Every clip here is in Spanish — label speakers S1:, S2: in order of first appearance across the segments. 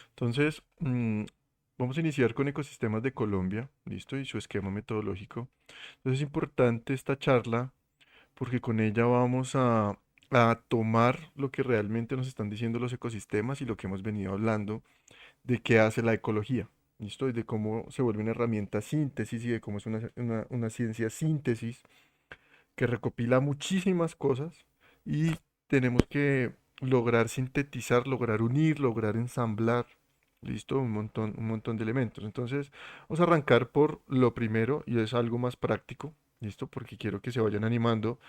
S1: Entonces, vamos a iniciar con ecosistemas de Colombia, ¿listo? Y su esquema metodológico. Entonces es importante esta charla porque con ella vamos a tomar lo que realmente nos están diciendo los ecosistemas y lo que hemos venido hablando de qué hace la ecología, ¿listo? Y de cómo se vuelve una herramienta síntesis y de cómo es una ciencia síntesis que recopila muchísimas cosas y tenemos que lograr sintetizar, lograr unir, lograr ensamblar, listo, un montón de elementos. Entonces, vamos a arrancar por lo primero y es algo más práctico, listo, porque quiero que se vayan animando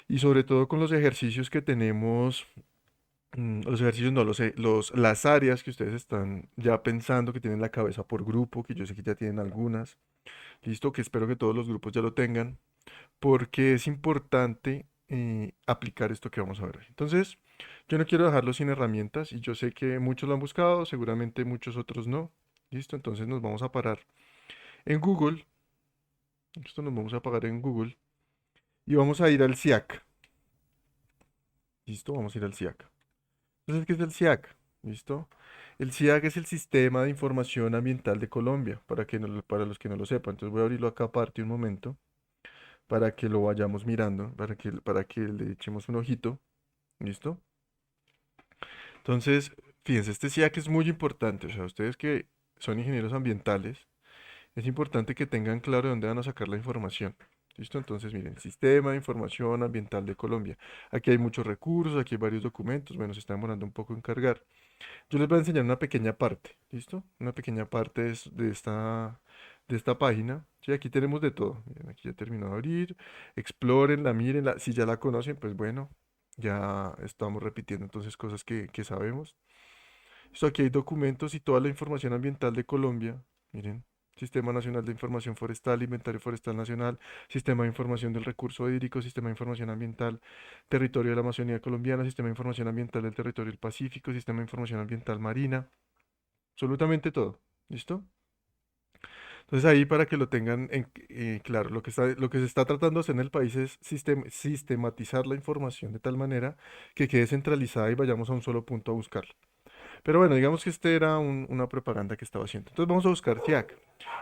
S1: y sobre todo con los ejercicios que tenemos. Los ejercicios no, las áreas que ustedes están ya pensando que tienen la cabeza por grupo, que yo sé que ya tienen algunas, listo, que espero que todos los grupos ya lo tengan porque es importante aplicar esto que vamos a ver hoy. Entonces, yo no quiero dejarlo sin herramientas y yo sé que muchos lo han buscado, seguramente muchos otros no. ¿Listo? Entonces nos vamos a parar en Google. Esto nos vamos a parar en Google y vamos a ir al CIAC. ¿Listo? Vamos a ir al CIAC. Entonces, ¿qué es el CIAC? ¿Listo? El CIAC es el Sistema de Información Ambiental de Colombia, para los que no lo sepan. Entonces voy a abrirlo acá aparte un momento para que lo vayamos mirando, para que le echemos un ojito. ¿Listo? Entonces, fíjense, este SIAC es muy importante. O sea, ustedes que son ingenieros ambientales, es importante que tengan claro de dónde van a sacar la información. ¿Listo? Entonces, miren, Sistema de Información Ambiental de Colombia. Aquí hay muchos recursos, aquí hay varios documentos. Bueno, se está demorando un poco en cargar. Yo les voy a enseñar una pequeña parte. ¿Listo? Una pequeña parte de esta página. Sí, aquí tenemos de todo. Miren, aquí ya terminó de abrir. Explórenla, mírenla. Si ya la conocen, pues bueno, ya estamos repitiendo entonces cosas que sabemos. Esto aquí hay documentos y toda la información ambiental de Colombia. Miren, Sistema Nacional de Información Forestal, Inventario Forestal Nacional, Sistema de Información del Recurso Hídrico, Sistema de Información Ambiental, Territorio de la Amazonía Colombiana, Sistema de Información Ambiental del Territorio del Pacífico, Sistema de Información Ambiental Marina, absolutamente todo. ¿Listo? Entonces ahí para que lo tengan claro, lo que se está tratando de hacer en el país es sistematizar la información de tal manera que quede centralizada y vayamos a un solo punto a buscarla. Pero bueno, digamos que este era una propaganda que estaba haciendo. Entonces vamos a buscar FIAC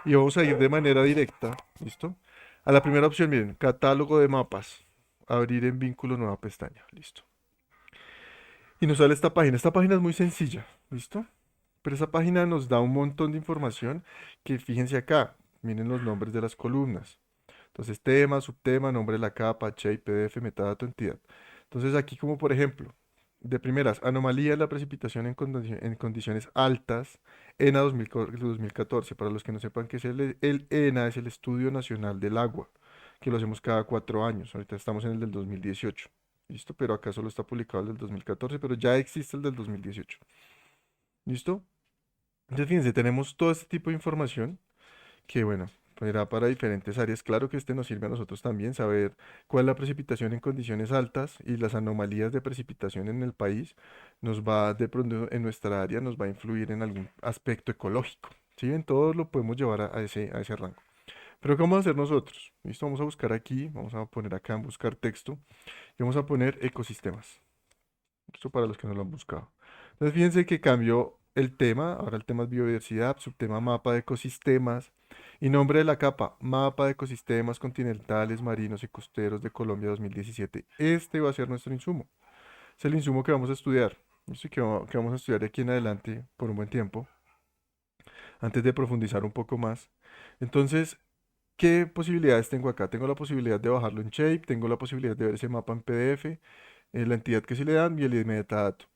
S1: y vamos a ir de manera directa, ¿listo? A la primera opción, miren, catálogo de mapas. Abrir en vínculo nueva pestaña, listo. Y nos sale esta página. Esta página es muy sencilla, ¿listo? Pero esa página nos da un montón de información que fíjense acá, miren los nombres de las columnas. Entonces, tema, subtema, nombre de la capa, shape, PDF, metadato, entidad. Entonces, aquí como por ejemplo, de primeras, anomalía de la precipitación en condiciones altas, ENA 2014. Para los que no sepan qué es el ENA, es el Estudio Nacional del Agua, que lo hacemos cada 4 años. Ahorita estamos en el del 2018. ¿Listo? Pero acá solo está publicado el del 2014, pero ya existe el del 2018. ¿Listo? Entonces, fíjense, tenemos todo este tipo de información que bueno, era para diferentes áreas. Claro que este nos sirve a nosotros también saber cuál es la precipitación en condiciones altas y las anomalías de precipitación en el país nos va de pronto en nuestra área, nos va a influir en algún aspecto ecológico. ¿Sí? En todo lo podemos llevar a ese rango. Pero ¿qué vamos a hacer nosotros? Listo, vamos a buscar aquí, vamos a poner acá en buscar texto y vamos a poner ecosistemas. Esto para los que no lo han buscado. Entonces fíjense que cambió el tema, ahora el tema es biodiversidad, subtema mapa de ecosistemas y nombre de la capa, mapa de ecosistemas continentales, marinos y costeros de Colombia 2017. Este va a ser nuestro insumo. Es el insumo que vamos a estudiar. Esto que vamos a estudiar de aquí en adelante por un buen tiempo, antes de profundizar un poco más. Entonces, ¿qué posibilidades tengo acá? Tengo la posibilidad de bajarlo en Shape, tengo la posibilidad de ver ese mapa en PDF, la entidad que se le dan y el metadato.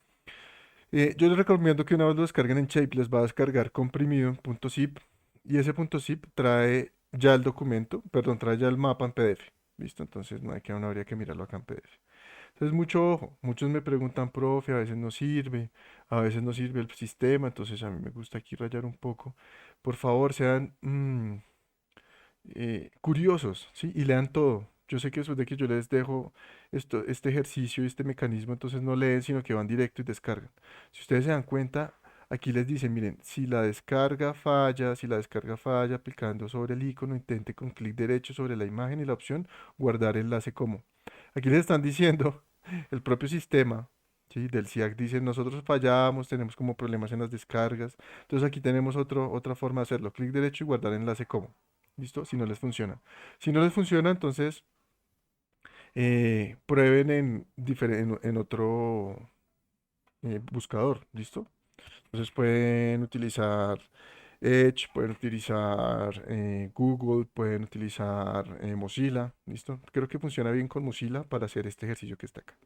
S1: Yo les recomiendo que una vez lo descarguen en Shape, les va a descargar comprimido en .zip y ese .zip trae ya el documento, perdón, trae ya el mapa en PDF. ¿Listo? Entonces no hay que, no habría que mirarlo acá en PDF. Entonces mucho ojo, muchos me preguntan, profe, a veces no sirve el sistema, entonces a mí me gusta aquí rayar un poco. Por favor, sean curiosos, ¿sí? Y lean todo. Yo sé que eso de que yo les dejo este ejercicio y este mecanismo, entonces no leen, sino que van directo y descargan. Si ustedes se dan cuenta, aquí les dicen, miren, si la descarga falla, aplicando sobre el icono, intente con clic derecho sobre la imagen y la opción guardar enlace como. Aquí les están diciendo el propio sistema, ¿sí? Del SIAC dice, nosotros fallamos, tenemos como problemas en las descargas. Entonces aquí tenemos otra forma de hacerlo. Clic derecho y guardar enlace como. ¿Listo? Si no les funciona. Si no les funciona, entonces prueben en otro buscador. ¿Listo? Entonces pueden utilizar Edge, pueden utilizar Google, pueden utilizar Mozilla. ¿Listo? Creo que funciona bien con Mozilla para hacer este ejercicio que está acá.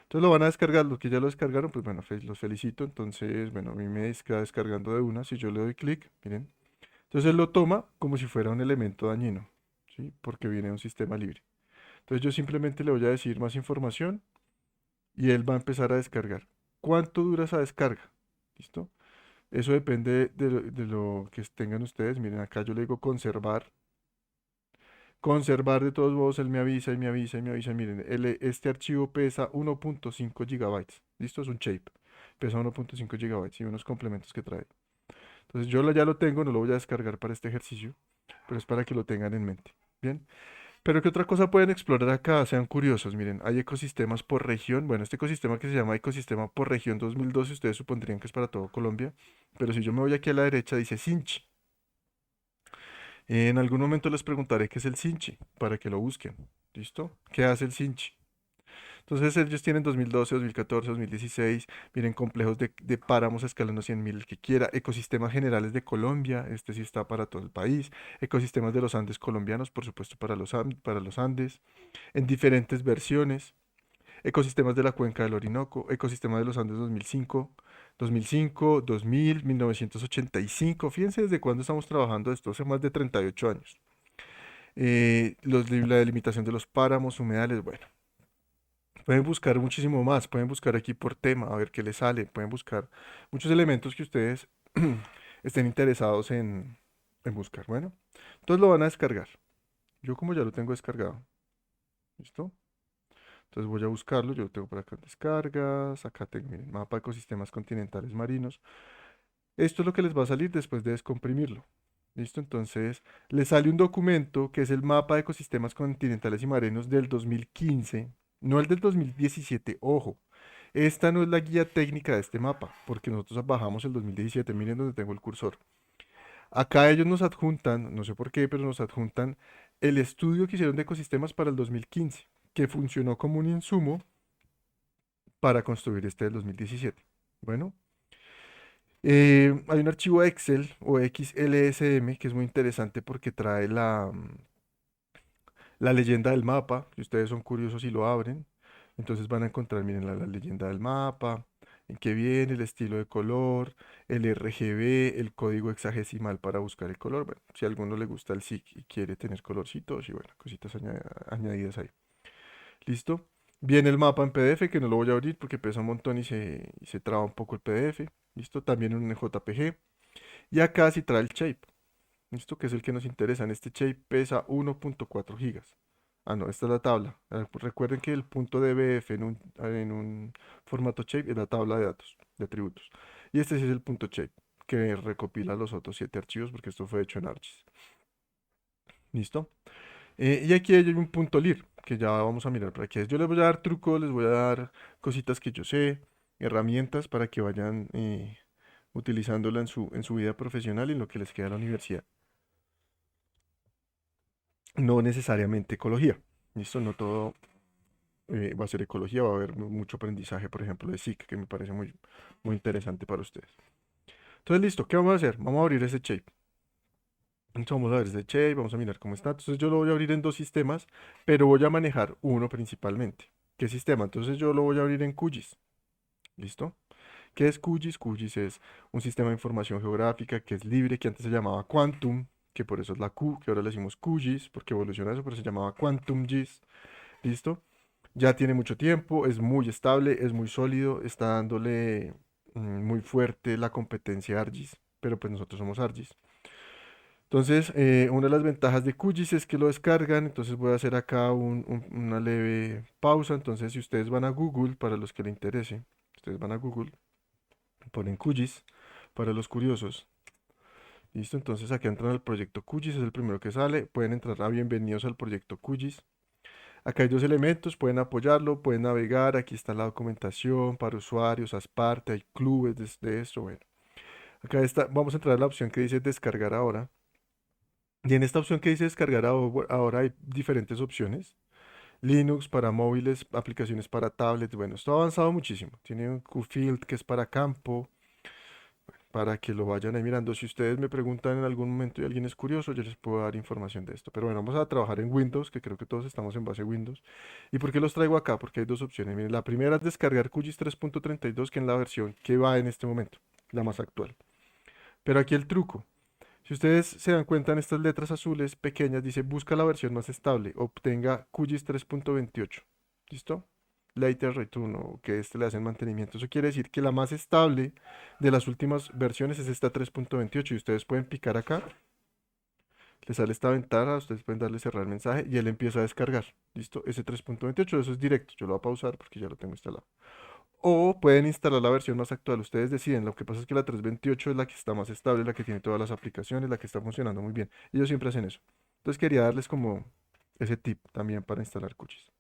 S1: Entonces lo van a descargar, los que ya lo descargaron, pues bueno, los felicito. Entonces, bueno, a mí me queda descargando de una. Si yo le doy clic, miren. Entonces él lo toma como si fuera un elemento dañino, ¿sí? Porque viene de un sistema libre. Entonces yo simplemente le voy a decir más información y él va a empezar a descargar. ¿Cuánto dura esa descarga? ¿Listo? Eso depende de lo que tengan ustedes. Miren, acá yo le digo conservar. Conservar de todos modos, él me avisa y me avisa y me avisa. Miren, este archivo pesa 1.5 gigabytes. ¿Listo? Es un shape. Pesa 1.5 gigabytes y unos complementos que trae. Entonces yo ya lo tengo, no lo voy a descargar para este ejercicio, pero es para que lo tengan en mente. Bien. Pero ¿qué otra cosa pueden explorar acá? Sean curiosos. Miren, hay ecosistemas por región. Bueno, este ecosistema que se llama Ecosistema por Región 2012, ustedes supondrían que es para todo Colombia. Pero si yo me voy aquí a la derecha, dice Sinchi. En algún momento les preguntaré qué es el Sinchi, para que lo busquen. ¿Listo? ¿Qué hace el Sinchi? Entonces ellos tienen 2012, 2014, 2016, miren, complejos de páramos a escala de 100.000, el que quiera, ecosistemas generales de Colombia, este sí está para todo el país, ecosistemas de los Andes colombianos, por supuesto para los Andes, en diferentes versiones, ecosistemas de la cuenca del Orinoco, ecosistemas de los Andes 2005, 2000, 1985, fíjense desde cuándo estamos trabajando esto, hace más de 38 años. La delimitación de los páramos, humedales, bueno. Pueden buscar muchísimo más, pueden buscar aquí por tema, a ver qué les sale, pueden buscar muchos elementos que ustedes estén interesados en buscar. Bueno, entonces lo van a descargar. Yo como ya lo tengo descargado, ¿listo? Entonces voy a buscarlo, yo lo tengo por acá en descargas, acá tengo, miren, mapa de ecosistemas continentales marinos. Esto es lo que les va a salir después de descomprimirlo. ¿Listo? Entonces, les sale un documento que es el mapa de ecosistemas continentales y marinos del 2015, no el del 2017, ojo. Esta no es la guía técnica de este mapa, porque nosotros bajamos el 2017, miren donde tengo el cursor. Acá ellos nos adjuntan, no sé por qué, pero nos adjuntan el estudio que hicieron de ecosistemas para el 2015, que funcionó como un insumo para construir este del 2017. Bueno. Hay un archivo Excel o XLSM que es muy interesante porque trae la leyenda del mapa. Si ustedes son curiosos y lo abren, entonces van a encontrar, miren, la leyenda del mapa, en qué viene, el estilo de color, el RGB, el código hexagesimal para buscar el color. Bueno, si a alguno le gusta el SIC y quiere tener colorcitos y bueno, cositas añadidas ahí. ¿Listo? Viene el mapa en PDF, que no lo voy a abrir porque pesa un montón y se traba un poco el PDF. ¿Listo? También un JPG. Y acá sí trae el shape. ¿Listo? Que es el que nos interesa. En este shape pesa 1.4 gigas. Ah, no, esta es la tabla. Recuerden que el punto DBF en un formato shape es la tabla de datos, de atributos. Y este sí es el punto shape, que recopila los otros 7 archivos porque esto fue hecho en ArcGIS. ¿Listo? Y aquí hay un punto lir, que ya vamos a mirar para qué es. Yo les voy a dar trucos, les voy a dar cositas que yo sé, herramientas para que vayan utilizándola en su vida profesional y en lo que les queda a la universidad. No necesariamente ecología. Listo, no todo va a ser ecología, va a haber mucho aprendizaje, por ejemplo, de SIC, que me parece muy, muy interesante para ustedes. Entonces, listo, ¿qué vamos a hacer? Vamos a abrir ese shape. Entonces, vamos a ver ese shape, vamos a mirar cómo está. Entonces, yo lo voy a abrir en dos sistemas, pero voy a manejar uno principalmente. ¿Qué sistema? Entonces, yo lo voy a abrir en QGIS. ¿Listo? ¿Qué es QGIS? QGIS es un sistema de información geográfica que es libre, que antes se llamaba Quantum, que por eso es la Q, que ahora le decimos QGIS, porque evoluciona eso, pero se llamaba Quantum GIS. ¿Listo? Ya tiene mucho tiempo, es muy estable, es muy sólido, está dándole muy fuerte la competencia a ArcGIS, pero pues nosotros somos ArcGIS. Entonces, una de las ventajas de QGIS es que lo descargan, entonces voy a hacer acá una leve pausa, entonces si ustedes van a Google, para los que les interese, ustedes van a Google, ponen QGIS para los curiosos. Listo, entonces aquí entran al proyecto QGIS, es el primero que sale, pueden entrar a bienvenidos al proyecto QGIS. Acá hay dos elementos, pueden apoyarlo, pueden navegar, aquí está la documentación para usuarios, Asparte, hay clubes de esto, bueno. Acá está, vamos a entrar a la opción que dice descargar ahora. Y en esta opción que dice descargar ahora hay diferentes opciones. Linux para móviles, aplicaciones para tablets, bueno, esto ha avanzado muchísimo. Tiene un QField que es para campo, para que lo vayan ahí mirando. Si ustedes me preguntan en algún momento y alguien es curioso, yo les puedo dar información de esto. Pero bueno, vamos a trabajar en Windows, que creo que todos estamos en base Windows. ¿Y por qué los traigo acá? Porque hay dos opciones. Miren, la primera es descargar QGIS 3.32, que es la versión que va en este momento, la más actual. Pero aquí el truco. Si ustedes se dan cuenta en estas letras azules pequeñas, dice busca la versión más estable, obtenga QGIS 3.28. ¿Listo? Later Return o que le hacen mantenimiento. Eso quiere decir que la más estable de las últimas versiones es esta 3.28 y ustedes pueden picar acá, les sale esta ventana, ustedes pueden darle cerrar mensaje y él empieza a descargar. ¿Listo? Ese 3.28, eso es directo. Yo lo voy a pausar porque ya lo tengo instalado. O pueden instalar la versión más actual, ustedes deciden. Lo que pasa es que la 328 es la que está más estable, la que tiene todas las aplicaciones, la que está funcionando muy bien. Ellos siempre hacen eso. Entonces quería darles como ese tip también para instalar QGIS.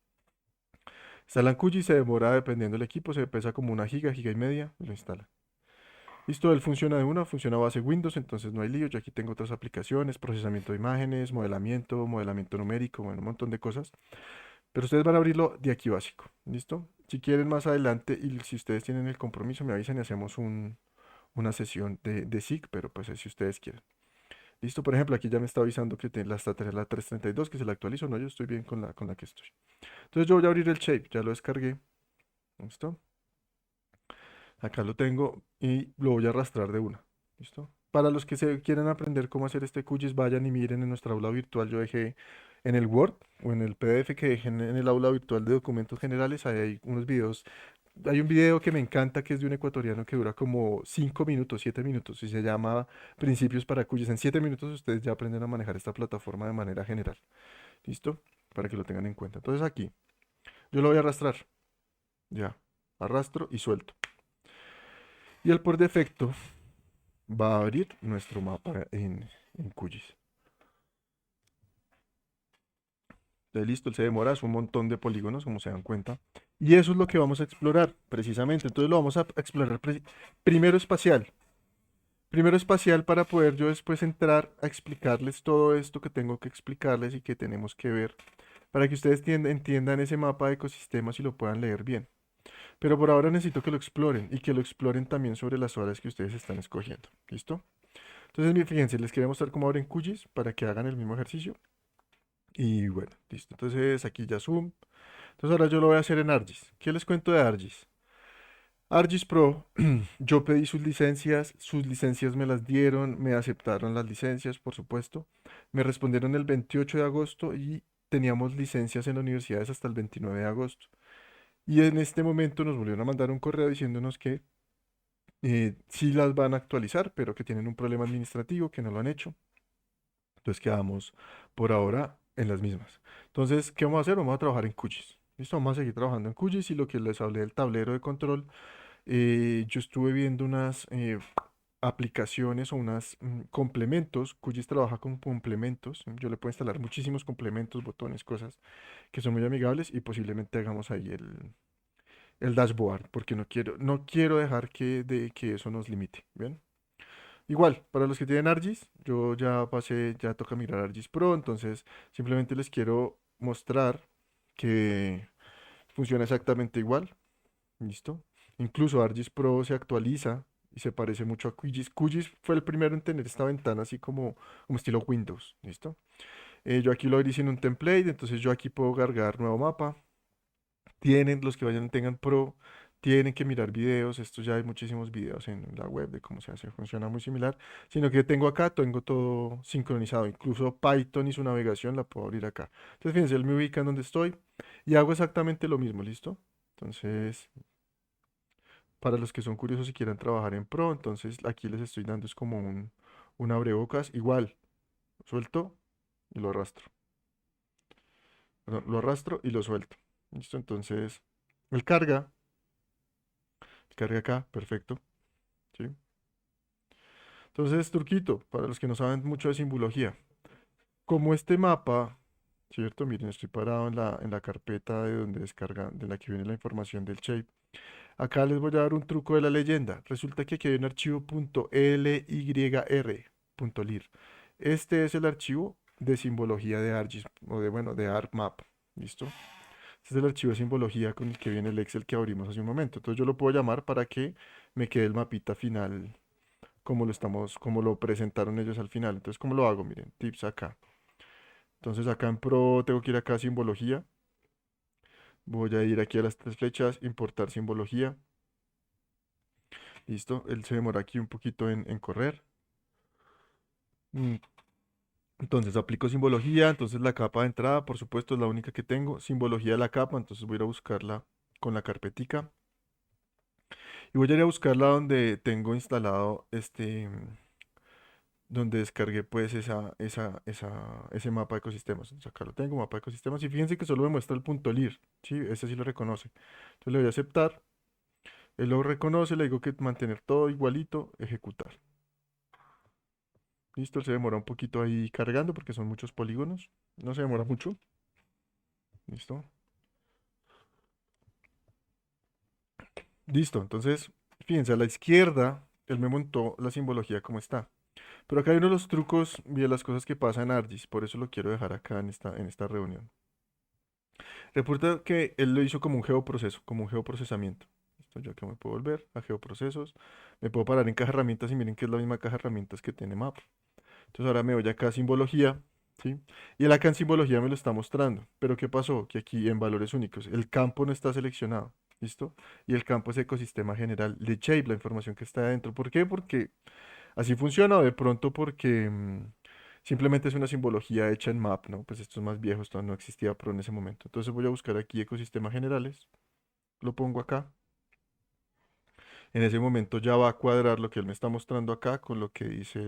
S1: Instalan QGIS, se demora dependiendo del equipo, se pesa como una giga, giga y media, y lo instalan. Listo, él funciona de una, funciona a base Windows, entonces no hay lío. Yo aquí tengo otras aplicaciones, procesamiento de imágenes, modelamiento numérico, bueno, un montón de cosas. Pero ustedes van a abrirlo de aquí básico, ¿listo? Si quieren más adelante y si ustedes tienen el compromiso, me avisan y hacemos una sesión de SIG, pero pues si ustedes quieren. Listo, por ejemplo, aquí ya me está avisando que la 332, que se la actualizo, no, yo estoy bien con la que estoy. Entonces yo voy a abrir el shape, ya lo descargué, ¿listo? Acá lo tengo y lo voy a arrastrar de una, ¿listo? Para los que se quieran aprender cómo hacer este QGIS, vayan y miren en nuestra aula virtual, yo dejé en el Word o en el PDF que dejé en el aula virtual de documentos generales, ahí hay unos videos. Hay un video que me encanta que es de un ecuatoriano que dura como 5 minutos, 7 minutos y se llama Principios para QGIS. En 7 minutos ustedes ya aprenden a manejar esta plataforma de manera general. ¿Listo? Para que lo tengan en cuenta. Entonces aquí, yo lo voy a arrastrar. Ya, arrastro y suelto. Y él por defecto va a abrir nuestro mapa en QGIS. Entonces, listo, él se demora, es un montón de polígonos, como se dan cuenta. Y eso es lo que vamos a explorar, precisamente. Entonces lo vamos a explorar primero espacial. Primero espacial para poder yo después entrar a explicarles todo esto que tengo que explicarles y que tenemos que ver, para que ustedes entiendan ese mapa de ecosistemas y lo puedan leer bien. Pero por ahora necesito que lo exploren y que lo exploren también sobre las horas que ustedes están escogiendo. ¿Listo? Entonces, fíjense, les quería mostrar cómo abren QGIS para que hagan el mismo ejercicio. Y bueno, listo. Entonces aquí ya zoom. Entonces ahora yo lo voy a hacer en ArcGIS. ¿Qué les cuento de ArcGIS? ArcGIS Pro, yo pedí sus licencias me las dieron, me aceptaron las licencias, por supuesto. Me respondieron el 28 de agosto y teníamos licencias en las universidades hasta el 29 de agosto. Y en este momento nos volvieron a mandar un correo diciéndonos que sí las van a actualizar, pero que tienen un problema administrativo, que no lo han hecho. Entonces quedamos por ahora en las mismas. Entonces, ¿qué vamos a hacer? Vamos a trabajar en QGIS. ¿Listo? Vamos a seguir trabajando en QGIS y lo que les hablé del tablero de control. Yo estuve viendo unas aplicaciones o unos complementos. QGIS trabaja con complementos. Yo le puedo instalar muchísimos complementos, botones, cosas que son muy amigables y posiblemente hagamos ahí el dashboard, porque no quiero dejar que eso nos limite. ¿Bien? Igual, para los que tienen ArcGIS, yo ya pasé, ya toca mirar ArcGIS Pro, entonces simplemente les quiero mostrar que funciona exactamente igual. ¿Listo? Incluso ArcGIS Pro se actualiza y se parece mucho a QGIS. QGIS fue el primero en tener esta ventana así como estilo Windows. ¿Listo? Yo aquí lo hice en un template, entonces yo aquí puedo cargar nuevo mapa. Los que tengan Pro, tienen que mirar videos. Esto ya hay muchísimos videos en la web de cómo se hace. Funciona muy similar. Sino que tengo acá, tengo todo sincronizado. Incluso Python y su navegación la puedo abrir acá. Entonces, fíjense, él me ubica en donde estoy y hago exactamente lo mismo, ¿listo? Entonces, para los que son curiosos y quieran trabajar en Pro, entonces aquí les estoy dando es como un abrebocas. Igual, suelto y lo arrastro. Perdón, lo arrastro y lo suelto. ¿Listo? Entonces, él carga acá, perfecto. ¿Sí? Entonces, truquito, para los que no saben mucho de simbología. Como este mapa ¿cierto? Miren, estoy parado en la carpeta de donde descarga, de la que viene la información del shape. Acá les voy a dar un truco de la leyenda. Resulta que aquí hay un archivo .lyr. Este es el archivo de simbología de ArcGIS, o de, bueno, de ArcMap. ¿Listo? Este es el archivo de simbología con el que viene el Excel que abrimos hace un momento. Entonces yo lo puedo llamar para que me quede el mapita final como lo presentaron ellos al final. Entonces, ¿cómo lo hago? Miren, tips acá. Entonces acá en Pro tengo que ir acá a simbología. Voy a ir aquí a las tres flechas, importar simbología. Listo, él se demora aquí un poquito en correr. Mm, Entonces aplico simbología, entonces la capa de entrada, por supuesto, es la única que tengo. Simbología de la capa, entonces voy a ir a buscarla con la carpetica. Y voy a ir a buscarla donde tengo instalado donde descargué pues ese mapa de ecosistemas. Entonces acá lo tengo, mapa de ecosistemas. Y fíjense que solo me muestra el punto .lir, ¿sí? Ese sí lo reconoce. Entonces le voy a aceptar. Él lo reconoce, le digo que mantener todo igualito, ejecutar. Listo, se demora un poquito ahí cargando porque son muchos polígonos. No se demora mucho. Listo. Listo, entonces, fíjense, a la izquierda, él me montó la simbología como está. Pero acá hay uno de los trucos y de las cosas que pasa en ArcGIS, por eso lo quiero dejar acá en esta reunión. Reporta que él lo hizo como un geoproceso, como un geoprocesamiento. Listo, yo acá me puedo volver a geoprocesos. Me puedo parar en caja de herramientas y miren que es la misma caja de herramientas que tiene Map. Entonces ahora me voy acá a simbología, ¿sí? Y él acá en simbología me lo está mostrando. Pero ¿qué pasó? Que aquí en valores únicos el campo no está seleccionado, ¿listo? Y el campo es ecosistema general de Shape, la información que está adentro. ¿Por qué? Porque así funciona o de pronto porque simplemente es una simbología hecha en Map, ¿no? Pues esto es más viejo, esto no existía Pro en ese momento. Entonces voy a buscar aquí ecosistemas generales, lo pongo acá. En ese momento ya va a cuadrar lo que él me está mostrando acá con lo que dice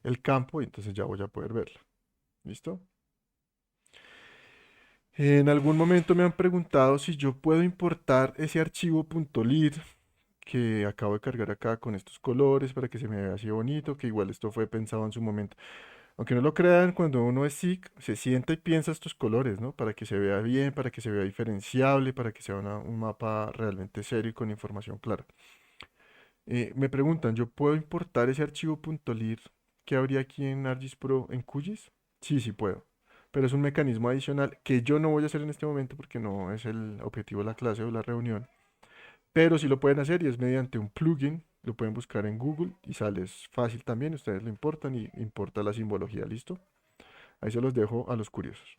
S1: el campo y entonces ya voy a poder verlo. ¿Listo? En algún momento me han preguntado si yo puedo importar ese archivo .lir que acabo de cargar acá con estos colores para que se me vea así bonito, que igual esto fue pensado en su momento. Aunque no lo crean, cuando uno es SIC, se sienta y piensa estos colores, ¿no? Para que se vea bien, para que se vea diferenciable, para que sea un mapa realmente serio y con información clara. Me preguntan, ¿yo puedo importar ese archivo .lir que habría aquí en ArcGIS Pro en QGIS? Sí, sí puedo. Pero es un mecanismo adicional que yo no voy a hacer en este momento porque no es el objetivo de la clase o de la reunión. Pero sí lo pueden hacer y es mediante un plugin. Lo pueden buscar en Google y sale, es fácil también. Ustedes lo importan y importa la simbología, ¿listo? Ahí se los dejo a los curiosos.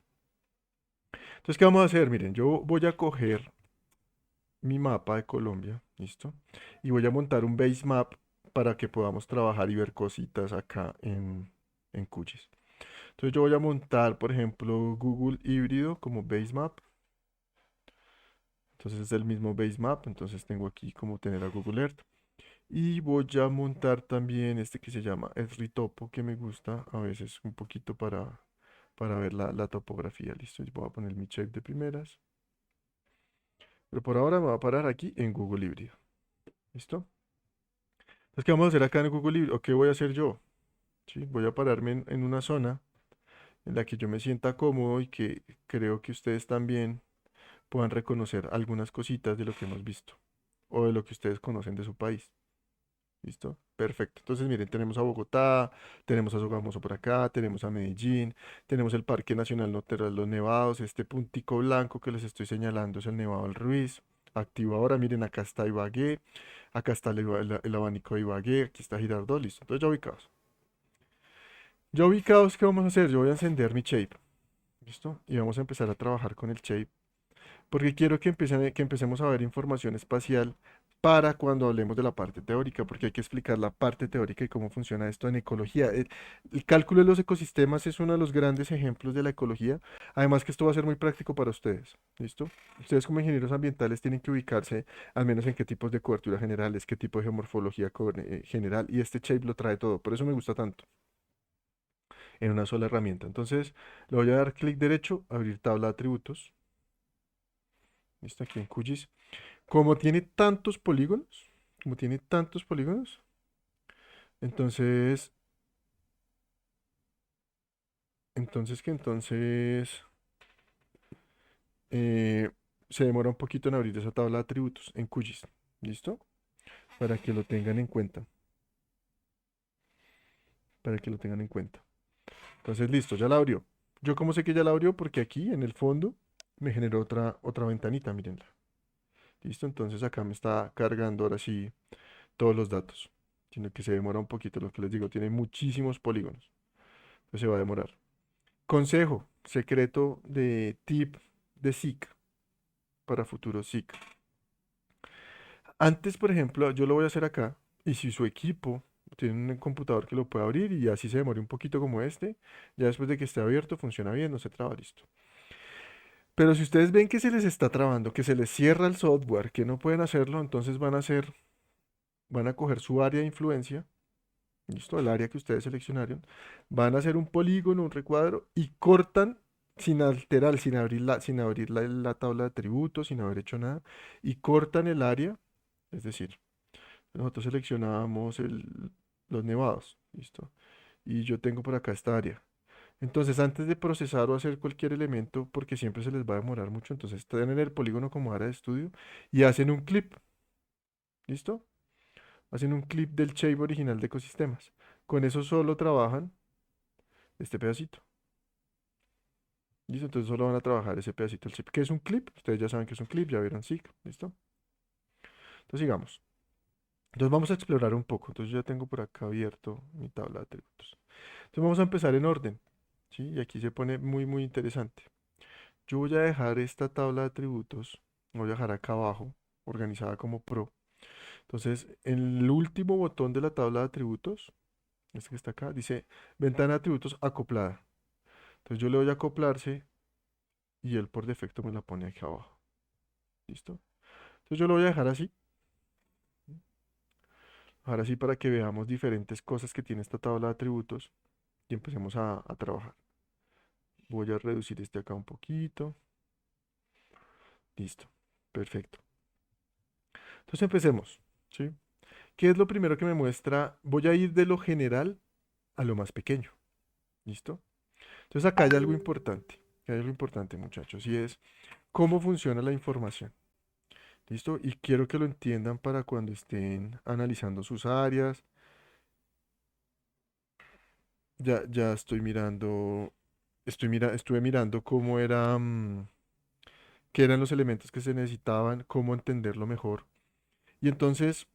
S1: Entonces, ¿qué vamos a hacer? Miren, yo voy a coger mi mapa de Colombia, ¿listo? Y voy a montar un base map para que podamos trabajar y ver cositas acá en QGIS. Entonces yo voy a montar, por ejemplo, Google híbrido como base map. Entonces es el mismo base map, entonces tengo aquí como tener a Google Earth. Y voy a montar también este que se llama Esritopo, que me gusta a veces un poquito para ver la topografía. Listo, yo voy a poner mi shape de primeras. Pero por ahora me voy a parar aquí en Google híbrido. ¿Listo? Entonces, ¿qué vamos a hacer acá en Google híbrido? ¿O qué voy a hacer yo? ¿Sí? Voy a pararme en una zona en la que yo me sienta cómodo y que creo que ustedes también puedan reconocer algunas cositas de lo que hemos visto o de lo que ustedes conocen de su país. ¿Listo? Perfecto. Entonces, miren, tenemos a Bogotá, tenemos a Sogamoso por acá, tenemos a Medellín, tenemos el Parque Nacional Natural Los Nevados, este puntico blanco que les estoy señalando es el Nevado del Ruiz. Activo ahora, miren, acá está Ibagué, acá está el abanico de Ibagué, aquí está Girardot, listo. Entonces, ya ubicados. Ya ubicados, ¿qué vamos a hacer? Yo voy a encender mi shape, ¿listo? Y vamos a empezar a trabajar con el shape porque quiero que empecemos a ver información espacial para cuando hablemos de la parte teórica, porque hay que explicar la parte teórica y cómo funciona esto en ecología. El cálculo de los ecosistemas es uno de los grandes ejemplos de la ecología. Además que esto va a ser muy práctico para ustedes. ¿Listo? Ustedes como ingenieros ambientales tienen que ubicarse al menos en qué tipos de cobertura generales, qué tipo de geomorfología general, y este shape lo trae todo. Por eso me gusta tanto en una sola herramienta. Entonces, le voy a dar clic derecho, abrir tabla de atributos. ¿Listo? Aquí en QGIS. Como tiene tantos polígonos, como tiene tantos polígonos, entonces Entonces, eh, se demora un poquito en abrir esa tabla de atributos en QGIS. ¿Listo? Para que lo tengan en cuenta. Para que lo tengan en cuenta. Entonces, listo, ya la abrió. Yo cómo sé que ya la abrió porque aquí en el fondo me generó otra ventanita, mírenla. Listo, entonces acá me está cargando ahora sí todos los datos. Sino que se demora un poquito, lo que les digo, tiene muchísimos polígonos. Entonces se va a demorar. Consejo, secreto de tip de SIC para futuros SIC. Antes, por ejemplo, yo lo voy a hacer acá y si su equipo tiene un computador que lo pueda abrir y así se demore un poquito como este, ya después de que esté abierto funciona bien, no se traba, listo. Pero si ustedes ven que se les está trabando, que se les cierra el software, que no pueden hacerlo, entonces van a coger su área de influencia, listo, el área que ustedes seleccionaron, van a hacer un polígono, un recuadro y cortan sin alterar, sin abrir la tabla de atributos, sin haber hecho nada, y cortan el área, es decir, nosotros seleccionábamos los nevados, listo, y yo tengo por acá esta área. Entonces, antes de procesar o hacer cualquier elemento, porque siempre se les va a demorar mucho, entonces tienen el polígono como área de estudio y hacen un clip, ¿listo? Hacen un clip del shape original de ecosistemas. Con eso solo trabajan este pedacito. ¿Listo? Entonces solo van a trabajar ese pedacito del shape. ¿Qué es un clip? Ustedes ya saben que es un clip, ya vieron SIG, ¿listo? Entonces sigamos. Entonces vamos a explorar un poco. Entonces yo ya tengo por acá abierto mi tabla de atributos. Entonces vamos a empezar en orden, ¿sí? Y aquí se pone muy, muy interesante. Yo voy a dejar esta tabla de atributos, voy a dejar acá abajo, organizada como pro. Entonces, en el último botón de la tabla de atributos, este que está acá, dice ventana de atributos acoplada. Entonces yo le doy a acoplarse y él por defecto me la pone aquí abajo. ¿Listo? Entonces yo lo voy a dejar así. Ahora sí para que veamos diferentes cosas que tiene esta tabla de atributos y empecemos a trabajar. Voy a reducir este acá un poquito. Listo. Perfecto. Entonces empecemos. ¿Sí? ¿Qué es lo primero que me muestra? Voy a ir de lo general a lo más pequeño. ¿Listo? Entonces acá hay algo importante. Hay algo importante, muchachos, y es cómo funciona la información. ¿Listo? Y quiero que lo entiendan para cuando estén analizando sus áreas. Ya estoy mirando, estuve mirando cómo era, qué eran los elementos que se necesitaban, cómo entenderlo mejor. Y entonces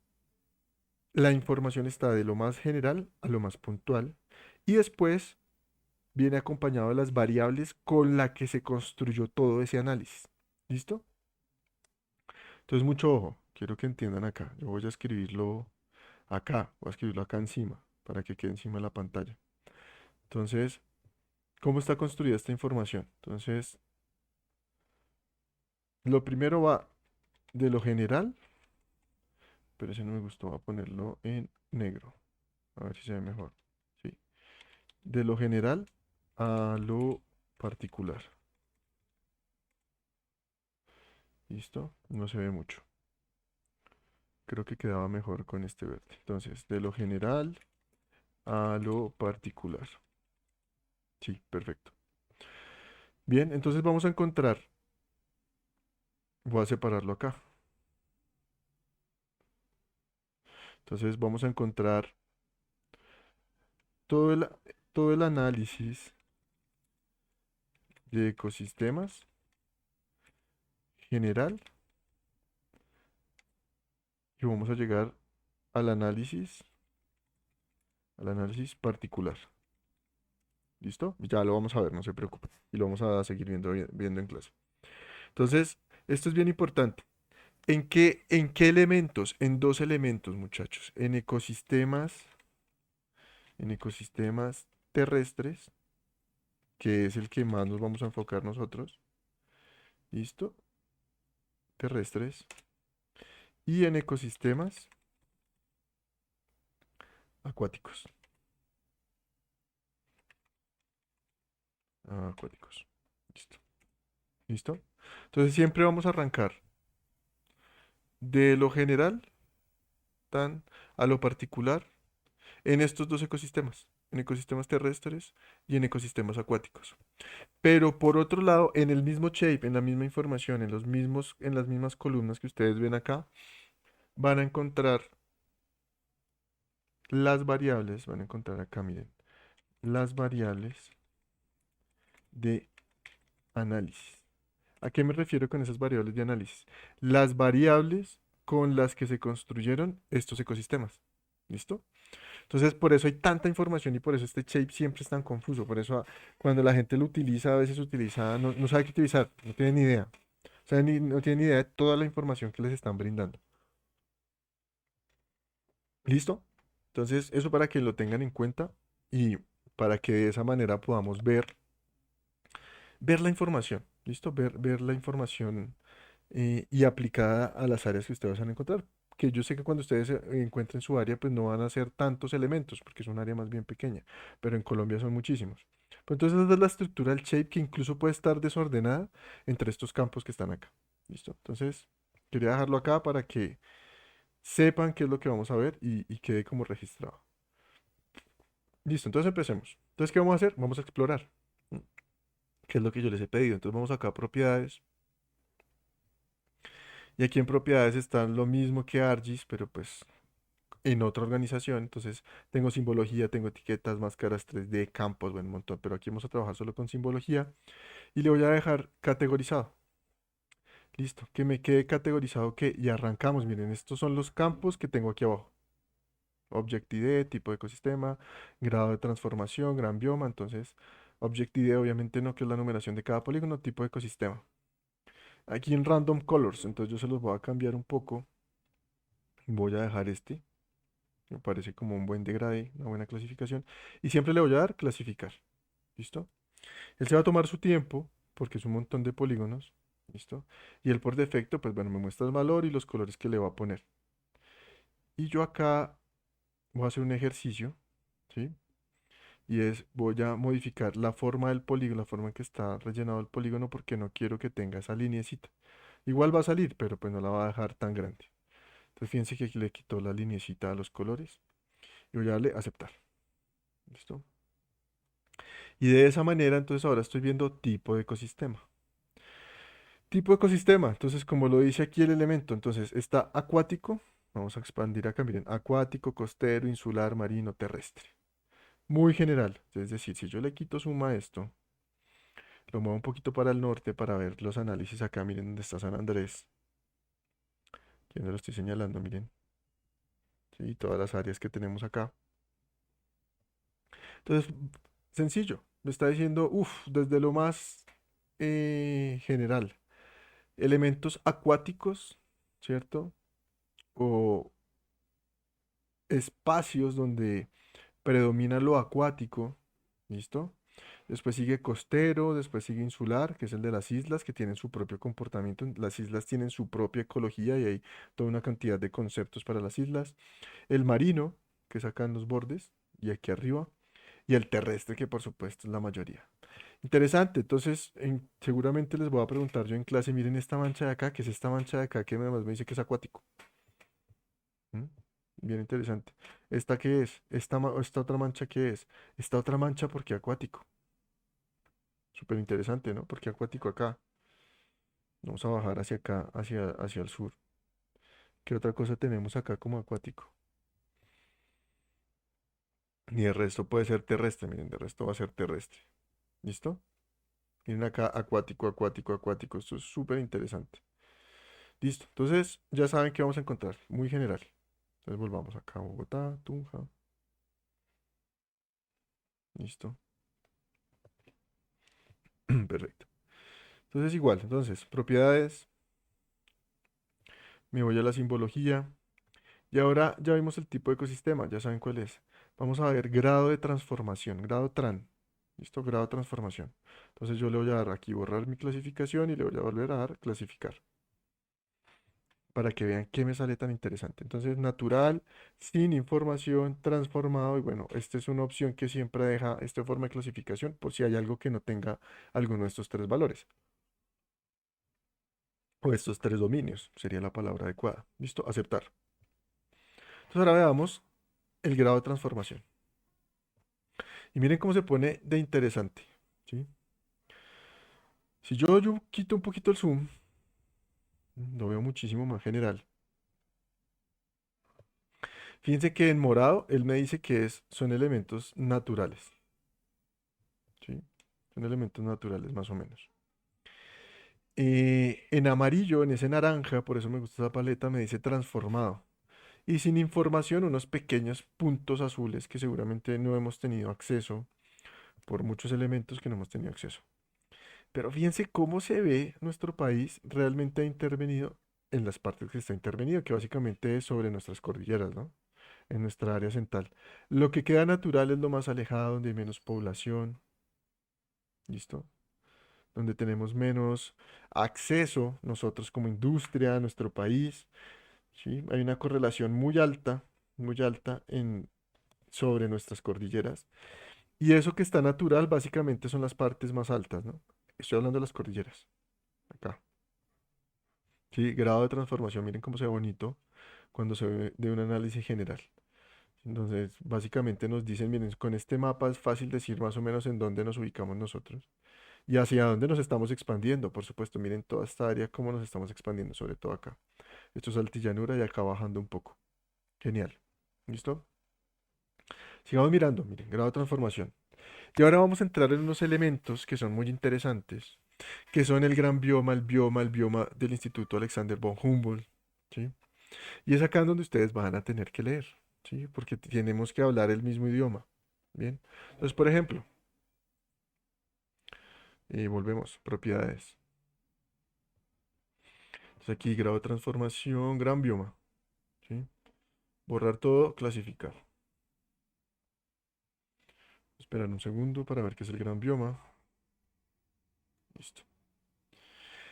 S1: la información está de lo más general a lo más puntual. Y después viene acompañado de las variables con la que se construyó todo ese análisis. ¿Listo? Entonces, mucho ojo, quiero que entiendan acá. Yo voy a escribirlo acá, voy a escribirlo acá encima, para que quede encima de la pantalla. Entonces, ¿cómo está construida esta información? Entonces, lo primero va de lo general, pero ese no me gustó, voy a ponerlo en negro, a ver si se ve mejor. Sí, de lo general a lo particular. ¿Listo? No se ve mucho. Creo que quedaba mejor con este verde. Entonces, de lo general a lo particular. Sí, perfecto. Bien, entonces vamos a encontrar, voy a separarlo acá. Entonces vamos a encontrar todo el, todo el análisis de ecosistemas general y vamos a llegar al análisis particular. ¿Listo? Ya lo vamos a ver, no se preocupen. Y lo vamos a seguir viendo en clase. Entonces, esto es bien importante. En qué elementos? En dos elementos, muchachos. En ecosistemas terrestres, que es el que más nos vamos a enfocar nosotros. ¿Listo? Terrestres. Y en ecosistemas acuáticos. Acuáticos. Listo. ¿Listo? Entonces siempre vamos a arrancar de lo general tan a lo particular en estos dos ecosistemas. en ecosistemas terrestres y en ecosistemas acuáticos. Pero por otro lado, en el mismo shape, en la misma información, en las mismas columnas que ustedes ven acá, van a encontrar las variables, van a encontrar acá, miren, las variables de análisis. ¿A qué me refiero con esas variables de análisis? Las variables con las que se construyeron estos ecosistemas. ¿Listo? Entonces, por eso hay tanta información y por eso este shape siempre es tan confuso. Por eso cuando la gente lo utiliza, a veces utiliza, no sabe qué utilizar, no tiene ni idea. O sea, no tiene ni idea de toda la información que les están brindando. ¿Listo? Entonces, eso para que lo tengan en cuenta y para que de esa manera podamos ver la información. ¿Listo? Ver la información y aplicada a las áreas que ustedes van a encontrar. Que yo sé que cuando ustedes encuentren su área, pues no van a ser tantos elementos, porque es un área más bien pequeña, pero en Colombia son muchísimos. Pues entonces esa es la estructura del shape que incluso puede estar desordenada entre estos campos que están acá. ¿Listo? Entonces, quería dejarlo acá para que sepan qué es lo que vamos a ver y quede como registrado. Listo, entonces empecemos. Entonces, ¿qué vamos a hacer? Vamos a explorar. ¿Mm? ¿Qué es lo que yo les he pedido? Entonces vamos acá a propiedades. Y aquí en propiedades están lo mismo que ArcGIS, pero pues en otra organización. Entonces tengo simbología, tengo etiquetas, máscaras 3D, campos, bueno, un montón. Pero aquí vamos a trabajar solo con simbología y le voy a dejar categorizado. Listo, que me quede categorizado que y arrancamos. Miren, estos son los campos que tengo aquí abajo. Object ID, tipo de ecosistema, grado de transformación, gran bioma. Entonces, Object ID obviamente no, que es la numeración de cada polígono, tipo de ecosistema. Aquí en Random Colors, entonces yo se los voy a cambiar un poco. Voy a dejar este. Me parece como un buen degradé, una buena clasificación. Y siempre le voy a dar clasificar. ¿Listo? Él se va a tomar su tiempo porque es un montón de polígonos. ¿Listo? Y él por defecto, pues bueno, me muestra el valor y los colores que le va a poner. Y yo acá voy a hacer un ejercicio, ¿sí? Y es, voy a modificar la forma del polígono, la forma en que está rellenado el polígono porque no quiero que tenga esa lineecita. Igual va a salir, pero pues no la va a dejar tan grande. Entonces fíjense que aquí le quito la lineecita a los colores y voy a darle aceptar. ¿Listo? Y de esa manera, entonces ahora estoy viendo tipo de ecosistema. Tipo de ecosistema, entonces como lo dice aquí el elemento, entonces está acuático, vamos a expandir acá, miren, acuático, costero, insular, marino, terrestre. Muy general, es decir, si yo le quito suma a esto, lo muevo un poquito para el norte para ver los análisis acá, miren dónde está San Andrés, que no lo estoy señalando, miren, sí, todas las áreas que tenemos acá. Entonces, sencillo, me está diciendo, uff, desde lo más general. Elementos acuáticos, ¿cierto? O espacios donde predomina lo acuático, ¿listo? Después sigue costero, después sigue insular, que es el de las islas, que tienen su propio comportamiento. Las islas tienen su propia ecología y hay toda una cantidad de conceptos para las islas. El marino, que es acá en los bordes y aquí arriba. Y el terrestre, que por supuesto es la mayoría. Interesante, entonces seguramente les voy a preguntar yo en clase, miren esta mancha de acá, ¿qué es esta mancha de acá que además me dice que es acuático? ¿Mm? Bien interesante. ¿Esta qué es? ¿Esta otra mancha qué es? Esta otra mancha porque acuático. Súper interesante, ¿no? Porque acuático acá. Vamos a bajar hacia acá, hacia el sur. ¿Qué otra cosa tenemos acá como acuático? Y el resto puede ser terrestre, miren, el resto va a ser terrestre. ¿Listo? Miren acá, acuático, acuático, acuático. Esto es súper interesante. Listo. Entonces, ya saben qué vamos a encontrar. Muy general. Entonces, volvamos acá a Bogotá, Tunja. Listo. Perfecto. Entonces, igual. Entonces, propiedades. Me voy a la simbología. Y ahora ya vimos el tipo de ecosistema. Ya saben cuál es. Vamos a ver grado de transformación. Grado tran. ¿Listo? Grado de transformación. Entonces, yo le voy a dar aquí borrar mi clasificación y le voy a volver a dar clasificar, para que vean qué me sale tan interesante. Entonces, natural, sin información, transformado, y bueno, esta es una opción que siempre deja esta forma de clasificación por si hay algo que no tenga alguno de estos tres valores, o estos tres dominios, sería la palabra adecuada. ¿Listo? Aceptar. Entonces, ahora veamos el grado de transformación. Y miren cómo se pone de interesante, ¿sí? Si yo quito un poquito el zoom, lo veo muchísimo más general. Fíjense que en morado él me dice que son elementos naturales, ¿sí? Son elementos naturales más o menos. En amarillo, en ese naranja, por eso me gusta esa paleta, me dice transformado. Y sin información, unos pequeños puntos azules que seguramente no hemos tenido acceso por muchos elementos que no hemos tenido acceso. Pero fíjense cómo se ve nuestro país realmente ha intervenido en las partes que está intervenido, que básicamente es sobre nuestras cordilleras, ¿no? En nuestra área central. Lo que queda natural es lo más alejado, donde hay menos población, ¿listo? Donde tenemos menos acceso nosotros como industria a nuestro país, ¿sí? Hay una correlación muy alta sobre nuestras cordilleras. Y eso que está natural básicamente son las partes más altas, ¿no? Estoy hablando de las cordilleras, acá. Sí, grado de transformación, miren cómo se ve bonito cuando se ve de un análisis general. Entonces, básicamente nos dicen, miren, con este mapa es fácil decir más o menos en dónde nos ubicamos nosotros y hacia dónde nos estamos expandiendo. Por supuesto, miren toda esta área, cómo nos estamos expandiendo, sobre todo acá. Esto es altillanura y acá bajando un poco. Genial. ¿Listo? Sigamos mirando, miren, grado de transformación. Y ahora vamos a entrar en unos elementos que son muy interesantes, que son el gran bioma, el bioma del Instituto Alexander von Humboldt, ¿sí? Y es acá donde ustedes van a tener que leer, ¿sí? Porque tenemos que hablar el mismo idioma, ¿bien? Entonces, por ejemplo, volvemos, propiedades. Entonces aquí grado de transformación, gran bioma, ¿sí? Borrar todo, clasificar. Esperar un segundo para ver qué es el gran bioma. Listo.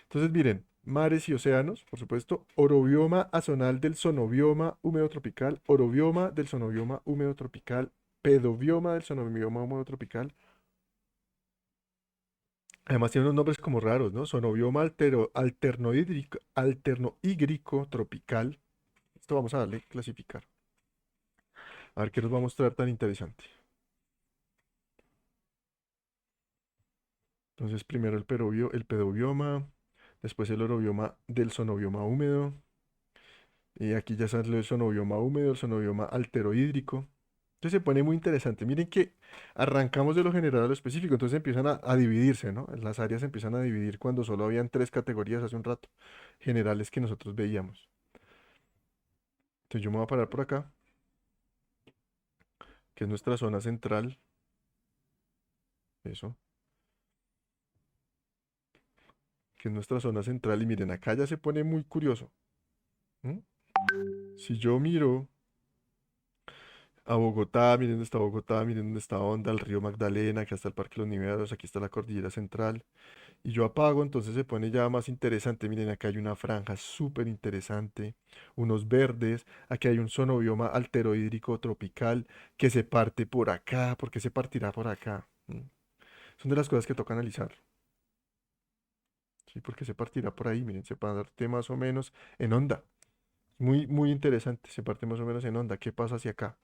S1: Entonces, miren, mares y océanos, por supuesto, orobioma azonal del sonobioma húmedo tropical, orobioma del sonobioma húmedo tropical, pedobioma del sonobioma húmedo tropical. Además tiene unos nombres como raros, ¿no? Sonobioma alternohídrico tropical. Esto vamos a darle clasificar. A ver qué nos va a mostrar tan interesante. Entonces, primero el pedobioma, después el orobioma del sonobioma húmedo. Y aquí ya sale el sonobioma húmedo, el sonobioma alterohídrico. Entonces se pone muy interesante. Miren que arrancamos de lo general a lo específico, entonces empiezan a dividirse, ¿no? Las áreas se empiezan a dividir cuando solo habían tres categorías hace un rato, generales que nosotros veíamos. Entonces yo me voy a parar por acá, que es nuestra zona central. Eso, que es nuestra zona central. Y miren, acá ya se pone muy curioso. ¿M? Si yo miro a Bogotá, miren dónde está Honda, el río Magdalena, aquí está el Parque Los Niveros, aquí está la Cordillera Central. Y yo apago, entonces se pone ya más interesante. Miren, acá hay una franja súper interesante, unos verdes, aquí hay un sonobioma alterohídrico tropical que se parte por acá. ¿Por qué se partirá por acá? Son de las cosas que toca analizar. ¿Sí? ¿Por qué se partirá por ahí? Miren, se parte más o menos en onda. Muy interesante, se parte más o menos en onda. ¿Qué pasa hacia acá?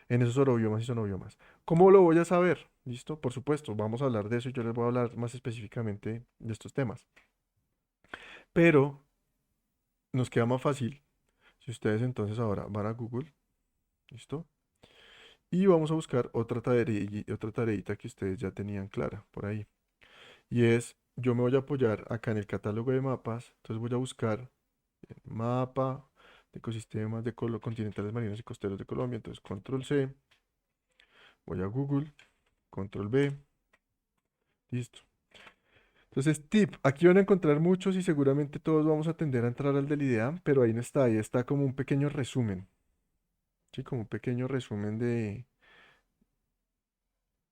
S1: En esos orobiomas y sonobiomas. ¿Cómo lo voy a saber? ¿Listo? Por supuesto, vamos a hablar de eso y yo les voy a hablar más específicamente de estos temas. Pero nos queda más fácil si ustedes entonces ahora van a Google, ¿listo? Y vamos a buscar otra tareita que ustedes ya tenían clara por ahí. Y es, yo me voy a apoyar acá en el catálogo de mapas, entonces voy a buscar mapa de ecosistemas de continentales marinos y costeros de Colombia, entonces control C, voy a Google, control V, listo. Entonces, tip, aquí van a encontrar muchos y seguramente todos vamos a tender a entrar al del IDEAM, pero ahí no está, ahí está como un pequeño resumen, ¿sí? Como un pequeño resumen de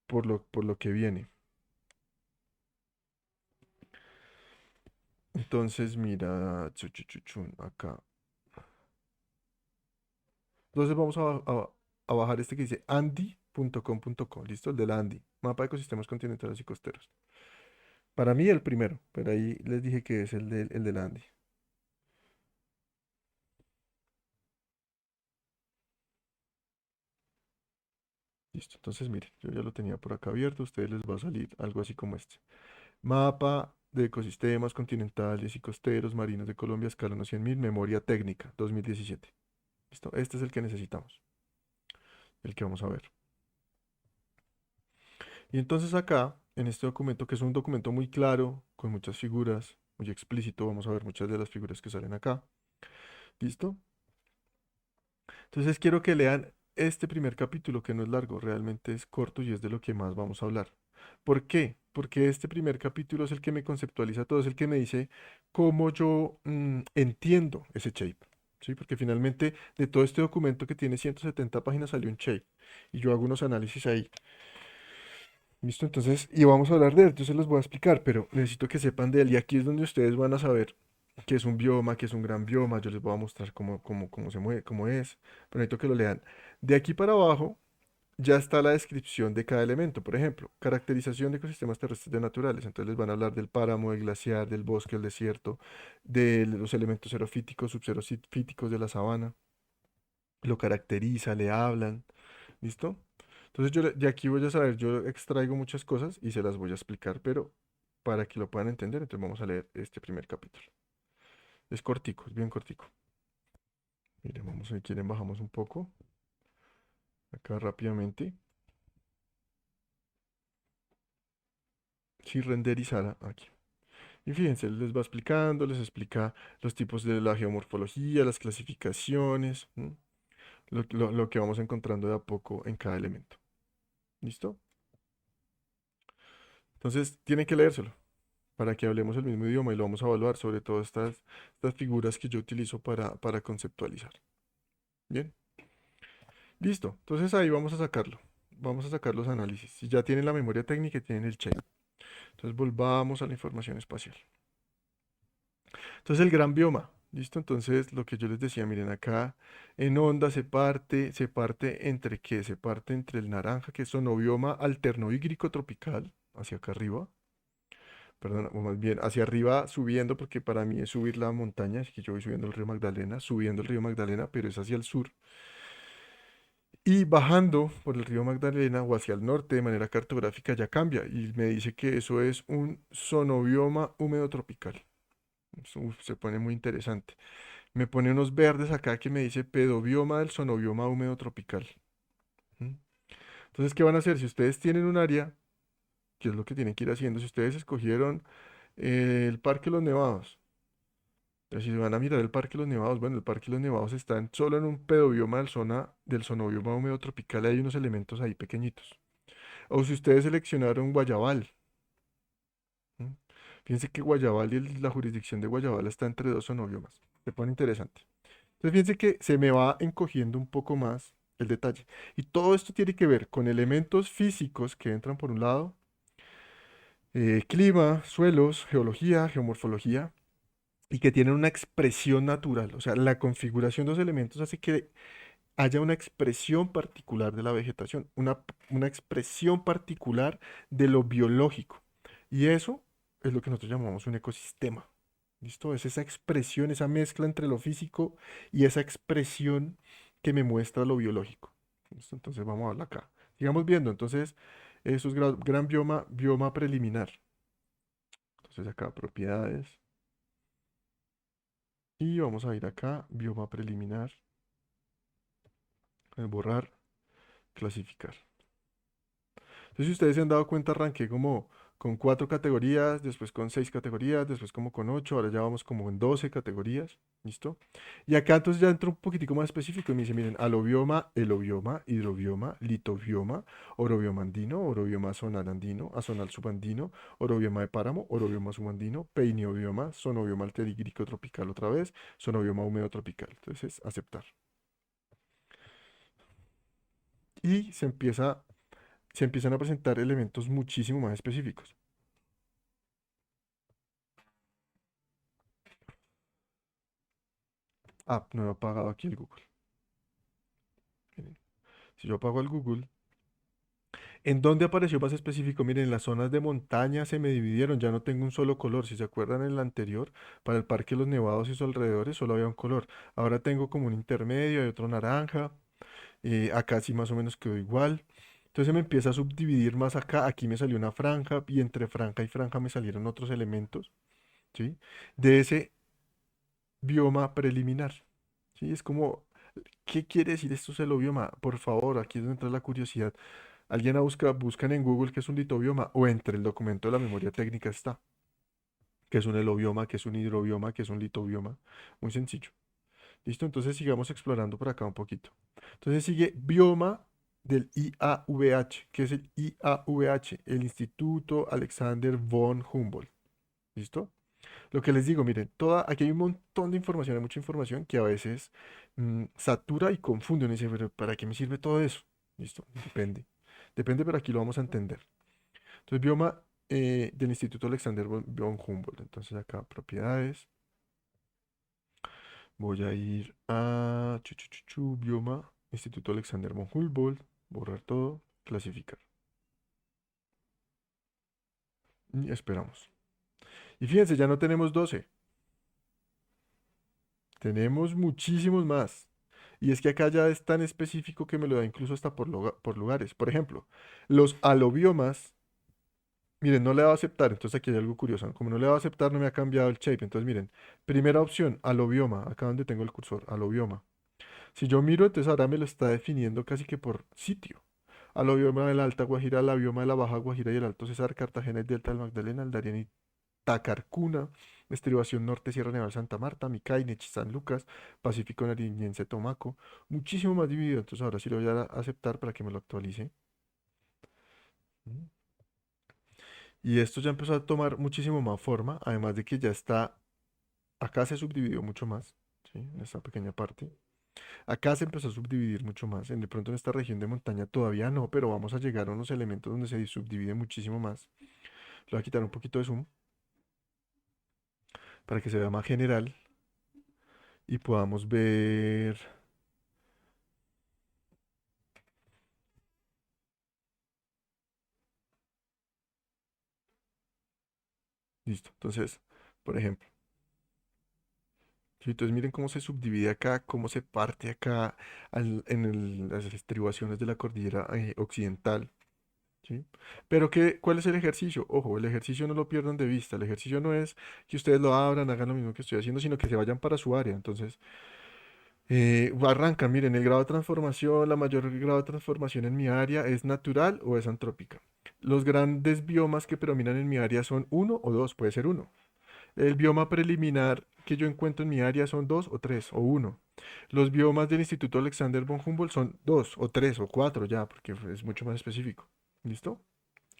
S1: por lo que viene. Entonces, mira, acá. Entonces vamos a bajar este que dice andy.com.co, ¿listo? El de la Andy, mapa de ecosistemas continentales y costeros. Para mí el primero, pero ahí les dije que es el de la Andy. Listo, entonces miren, yo ya lo tenía por acá abierto, a ustedes les va a salir algo así como este. Mapa de ecosistemas continentales y costeros marinos de Colombia, escala 100.000, memoria técnica, 2017. Listo, este es el que necesitamos, el que vamos a ver. Y entonces acá, en este documento, que es un documento muy claro, con muchas figuras, muy explícito, vamos a ver muchas de las figuras que salen acá. ¿Listo? Entonces quiero que lean este primer capítulo, que no es largo, realmente es corto y es de lo que más vamos a hablar. ¿Por qué? Porque este primer capítulo es el que me conceptualiza todo, es el que me dice cómo yo entiendo ese shape. ¿Sí? Porque finalmente de todo este documento que tiene 170 páginas salió un shape y yo hago unos análisis ahí. ¿Listo? Entonces, y vamos a hablar de él, entonces les voy a explicar, pero necesito que sepan de él y aquí es donde ustedes van a saber qué es un bioma, qué es un gran bioma, yo les voy a mostrar cómo se mueve, cómo es, pero necesito que lo lean. De aquí para abajo ya está la descripción de cada elemento, por ejemplo, caracterización de ecosistemas terrestres de naturales, entonces les van a hablar del páramo, del glaciar, del bosque, del desierto, de los elementos xerofíticos, subxerofíticos de la sabana, lo caracteriza, le hablan. ¿Listo? Entonces de aquí voy a saber, yo extraigo muchas cosas y se las voy a explicar, pero para que lo puedan entender, entonces vamos a leer este primer capítulo. Es cortico, es bien cortico. Miren, vamos, si quieren bajamos un poco, acá rápidamente. Si renderizara aquí. Y fíjense, les va explicando, les explica los tipos de la geomorfología, las clasificaciones, ¿m? Lo que vamos encontrando de a poco en cada elemento. ¿Listo? Entonces, tienen que leérselo, para que hablemos el mismo idioma y lo vamos a evaluar sobre todo estas figuras que yo utilizo para conceptualizar. Bien, listo. Entonces ahí vamos a sacarlo. Vamos a sacar los análisis. Si ya tienen la memoria técnica y tienen el shape. Entonces volvamos a la información espacial. Entonces el gran bioma. ¿Listo? Entonces lo que yo les decía, miren acá en onda se parte entre qué? Se parte entre el naranja, que es sonobioma alterno hídrico tropical, hacia acá arriba, perdón, o más bien hacia arriba subiendo, porque para mí es subir la montaña, es que yo voy subiendo el río Magdalena, subiendo el río Magdalena, pero es hacia el sur, y bajando por el río Magdalena o hacia el norte de manera cartográfica ya cambia, y me dice que eso es un sonobioma húmedo tropical. Se pone muy interesante. Me pone unos verdes acá que me dice pedobioma del sonobioma húmedo tropical. ¿Mm? Entonces, ¿qué van a hacer? Si ustedes tienen un área, ¿qué es lo que tienen que ir haciendo? Si ustedes escogieron el Parque Los Nevados, pero si van a mirar el Parque Los Nevados, bueno, el Parque Los Nevados está solo en un pedobioma del sonobioma húmedo tropical, hay unos elementos ahí pequeñitos. O si ustedes seleccionaron Guayabal, ¿m? Fíjense que Guayabal y la jurisdicción de Guayabal está entre dos sonobiomas. Se pone interesante. Entonces fíjense que se me va encogiendo un poco más el detalle. Y todo esto tiene que ver con elementos físicos que entran por un lado, clima, suelos, geología, geomorfología, y que tienen una expresión natural. O sea, la configuración de los elementos hace que haya una expresión particular de la vegetación, una expresión particular de lo biológico. Y eso es lo que nosotros llamamos un ecosistema. ¿Listo? Es esa expresión, esa mezcla entre lo físico y esa expresión que me muestra lo biológico. ¿Listo? Entonces vamos a verla acá. Sigamos viendo. Entonces, eso es gran bioma, bioma preliminar. Entonces acá propiedades. Y vamos a ir acá, bioma preliminar, borrar, clasificar. Entonces, si ustedes se han dado cuenta, arranqué como con 4 categorías, después con 6 categorías, después como con 8, ahora ya vamos como en 12 categorías, ¿listo? Y acá entonces ya entro un poquitico más específico y me dice, miren, alobioma, elobioma, hidrobioma, litobioma, orobioma andino, orobioma zonal andino, azonal subandino, orobioma de páramo, orobioma subandino, peiniobioma, zonobioma alterígrico tropical otra vez, zonobioma húmedo tropical. Entonces, aceptar. Y se empiezan a presentar elementos muchísimo más específicos. Ah, no he apagado aquí el Google. Miren, si yo apago el Google, ¿en dónde apareció más específico? Miren, las zonas de montaña se me dividieron, ya no tengo un solo color. Si se acuerdan en el anterior, para el Parque de los Nevados y sus alrededores solo había un color. Ahora tengo como un intermedio, hay otro naranja. Acá sí más o menos quedó igual. Entonces me empieza a subdividir más acá. Aquí me salió una franja y entre franja y franja me salieron otros elementos, ¿sí? De ese bioma preliminar, ¿sí? Es como, ¿qué quiere decir esto celobioma? Por favor, aquí es donde entra la curiosidad. Alguien buscan en Google qué es un litobioma o entre el documento de la memoria técnica está, qué es un elobioma, qué es un hidrobioma, qué es un litobioma. Muy sencillo. ¿Listo? Entonces sigamos explorando por acá un poquito. Entonces sigue bioma del IAVH. ¿Qué es el IAVH? El Instituto Alexander von Humboldt. ¿Listo? Lo que les digo, miren, aquí hay un montón de información, hay mucha información que a veces satura y confunde. Uno dice, pero ¿para qué me sirve todo eso? ¿Listo? Depende. Depende, pero aquí lo vamos a entender. Entonces, bioma del Instituto Alexander von Humboldt. Entonces, acá, propiedades. Voy a ir a bioma, Instituto Alexander von Humboldt, borrar todo, clasificar. Y esperamos. Y fíjense, ya no tenemos 12, tenemos muchísimos más. Y es que acá ya es tan específico que me lo da incluso hasta por lugares. Por ejemplo, los alobiomas, miren, no le va a aceptar, entonces aquí hay algo curioso, ¿no? Como no le va a aceptar, no me ha cambiado el shape. Entonces, miren, primera opción, alobioma, acá donde tengo el cursor, alobioma. Si yo miro, entonces ahora me lo está definiendo casi que por sitio. Al bioma de la Alta Guajira, al bioma de la Baja Guajira y el Alto Cesar, Cartagena, el Delta del Magdalena, el Darién y Tacarcuna, estribación norte, Sierra Nevada, Santa Marta, Micay, Nechí, San Lucas, Pacífico Nariñense, Tomaco, muchísimo más dividido. Entonces ahora sí lo voy a aceptar para que me lo actualice. Mm. Y esto ya empezó a tomar muchísimo más forma, además de que ya está, acá se subdividió mucho más, ¿sí? En esta pequeña parte. Acá se empezó a subdividir mucho más. De pronto en esta región de montaña todavía no, pero vamos a llegar a unos elementos donde se subdivide muchísimo más. Le voy a quitar un poquito de zoom para que se vea más general y podamos ver. Listo. Entonces, por ejemplo, ¿sí? Entonces miren cómo se subdivide acá, cómo se parte acá las estribaciones de la cordillera occidental. ¿Sí? Pero ¿cuál es el ejercicio? Ojo, el ejercicio no lo pierdan de vista. El ejercicio no es que ustedes lo abran, hagan lo mismo que estoy haciendo, sino que se vayan para su área. Entonces, arrancan, miren, el grado de transformación, la mayor grado de transformación en mi área es natural o es antrópica. Los grandes biomas que predominan en mi área son uno o dos, puede ser uno. El bioma preliminar que yo encuentro en mi área son dos o tres o uno. Los biomas del Instituto Alexander von Humboldt son dos o tres o cuatro ya, porque es mucho más específico. ¿Listo?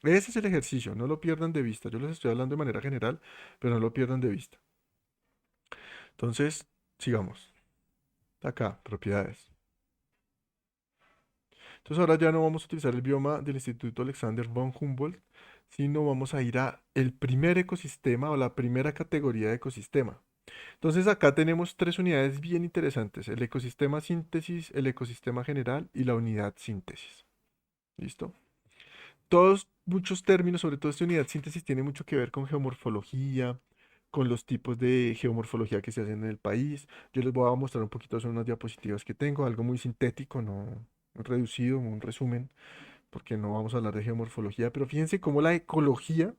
S1: Ese es el ejercicio, no lo pierdan de vista. Yo les estoy hablando de manera general, pero no lo pierdan de vista. Entonces, sigamos. Acá, propiedades. Entonces ahora ya no vamos a utilizar el bioma del Instituto Alexander von Humboldt, sino vamos a ir a el primer ecosistema o la primera categoría de ecosistema. Entonces acá tenemos tres unidades bien interesantes, el ecosistema síntesis, el ecosistema general y la unidad síntesis. ¿Listo? Todos, muchos términos, sobre todo esta unidad síntesis, tiene mucho que ver con geomorfología, con los tipos de geomorfología que se hacen en el país. Yo les voy a mostrar un poquito, son unas diapositivas que tengo, algo muy sintético, no reducido, un resumen, porque no vamos a hablar de geomorfología, pero fíjense cómo la ecología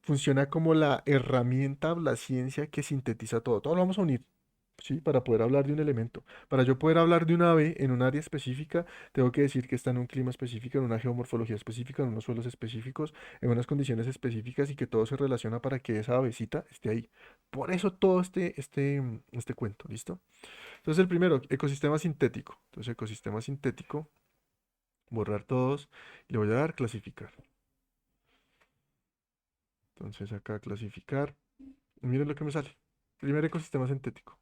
S1: funciona como la herramienta, la ciencia que sintetiza todo. Todo lo vamos a unir, ¿sí? Para poder hablar de un elemento. Para yo poder hablar de un ave en un área específica, tengo que decir que está en un clima específico, en una geomorfología específica, en unos suelos específicos, en unas condiciones específicas y que todo se relaciona para que esa avecita esté ahí. Por eso todo este cuento, ¿listo? Entonces el primero, ecosistema sintético. Entonces ecosistema sintético, borrar todos, y le voy a dar clasificar. Entonces acá clasificar. Miren lo que me sale. Primer ecosistema sintético.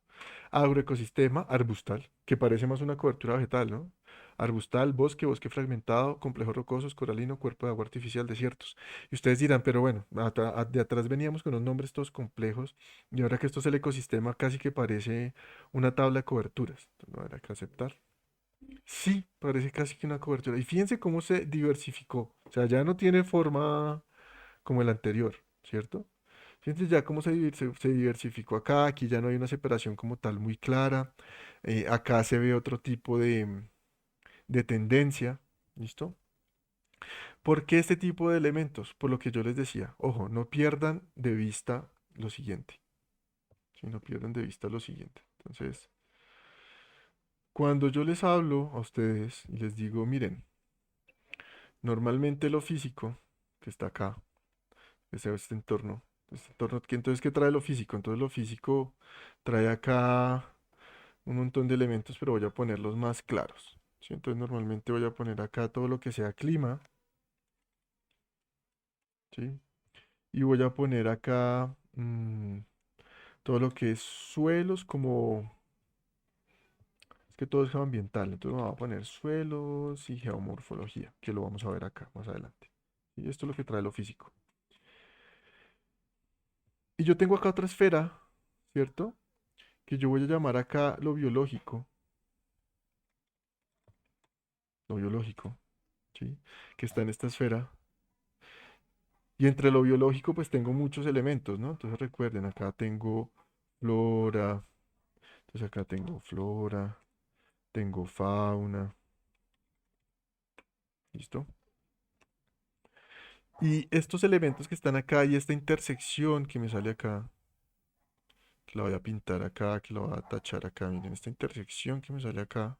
S1: Agroecosistema arbustal, que parece más una cobertura vegetal, ¿no? Arbustal, bosque, bosque fragmentado, complejos rocosos, coralino, cuerpo de agua artificial, desiertos. Y ustedes dirán, pero bueno, de atrás veníamos con unos nombres todos complejos y ahora que esto es el ecosistema casi que parece una tabla de coberturas. Entonces, no habrá que aceptar. Sí, parece casi que una cobertura. Y fíjense cómo se diversificó. O sea, ya no tiene forma como el anterior, ¿cierto? Fíjense ya cómo se diversificó acá, aquí ya no hay una separación como tal muy clara, acá se ve otro tipo de tendencia, ¿listo? ¿Por qué este tipo de elementos? Por lo que yo les decía, ojo, no pierdan de vista lo siguiente. ¿Sí? No pierdan de vista lo siguiente. Entonces, cuando yo les hablo a ustedes y les digo, miren, normalmente lo físico, que está acá, este entorno, entonces, ¿qué trae lo físico? Entonces, lo físico trae acá un montón de elementos, pero voy a ponerlos más claros. ¿Sí? Entonces, normalmente voy a poner acá todo lo que sea clima, ¿sí? Y voy a poner acá todo lo que es suelos, como es que todo es geoambiental, entonces me voy a poner suelos y geomorfología, que lo vamos a ver acá más adelante. Y esto es lo que trae lo físico. Y yo tengo acá otra esfera, ¿cierto? Que yo voy a llamar acá lo biológico, ¿sí? Que está en esta esfera. Y entre lo biológico, pues tengo muchos elementos, ¿no? Entonces recuerden, acá tengo flora, entonces acá tengo flora, tengo fauna, ¿listo? Y estos elementos que están acá y esta intersección que me sale acá, que la voy a pintar acá, que la voy a tachar acá, miren, esta intersección que me sale acá,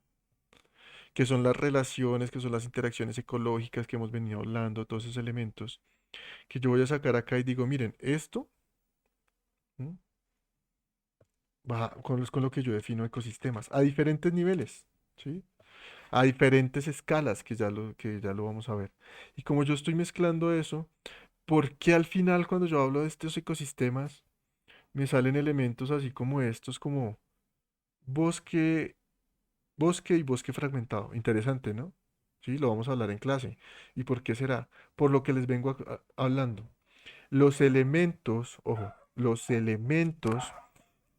S1: que son las relaciones, que son las interacciones ecológicas que hemos venido hablando, todos esos elementos, que yo voy a sacar acá y digo, miren, esto ¿m? va con lo que yo defino ecosistemas, a diferentes niveles, ¿sí? A diferentes escalas, que ya lo vamos a ver. Y como yo estoy mezclando eso, ¿por qué al final cuando yo hablo de estos ecosistemas me salen elementos así como estos, como bosque, bosque y bosque fragmentado? Interesante, ¿no? Sí, lo vamos a hablar en clase. ¿Y por qué será? Por lo que les vengo hablando. Los elementos, ojo, los elementos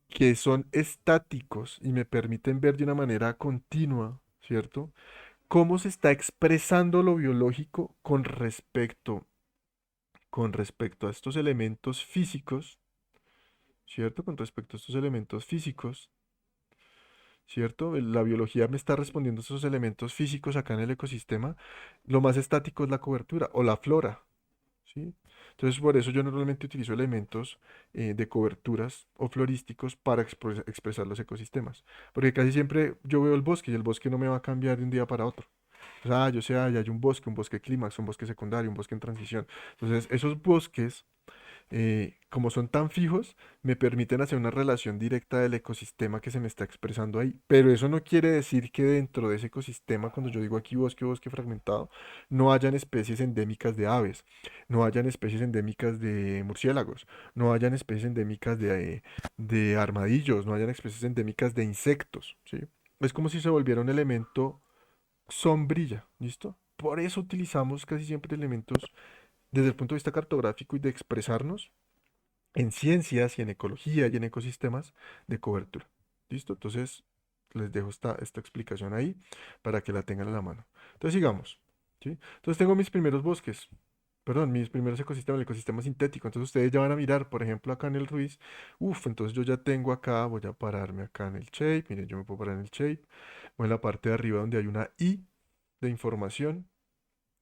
S1: que son estáticos y me permiten ver de una manera continua, ¿cierto? Cómo se está expresando lo biológico con respecto a estos elementos físicos, ¿cierto? Con respecto a estos elementos físicos, ¿cierto? La biología me está respondiendo a esos elementos físicos acá en el ecosistema. Lo más estático es la cobertura o la flora, ¿sí? Entonces, por eso yo normalmente utilizo elementos de coberturas o florísticos para expresar los ecosistemas. Porque casi siempre yo veo el bosque y el bosque no me va a cambiar de un día para otro. O sea, yo sé, ya hay un bosque clímax, un bosque secundario, un bosque en transición. Entonces, esos bosques como son tan fijos, me permiten hacer una relación directa del ecosistema que se me está expresando ahí. Pero eso no quiere decir que dentro de ese ecosistema, cuando yo digo aquí bosque, bosque fragmentado, no hayan especies endémicas de aves, no hayan especies endémicas de murciélagos, no hayan especies endémicas de armadillos, no hayan especies endémicas de insectos, ¿sí? Es como si se volviera un elemento sombrilla, ¿listo? Por eso utilizamos casi siempre elementos desde el punto de vista cartográfico y de expresarnos en ciencias y en ecología y en ecosistemas de cobertura. ¿Listo? Entonces, les dejo esta explicación ahí para que la tengan a la mano. Entonces, sigamos. ¿Sí? Entonces, tengo mis primeros bosques, perdón, mis primeros ecosistemas, el ecosistema sintético. Entonces, ustedes ya van a mirar, por ejemplo, acá en el Ruiz. Uf, entonces yo ya tengo acá, voy a pararme acá en el shape. Miren, yo me puedo parar en el shape. O en la parte de arriba donde hay una I de información.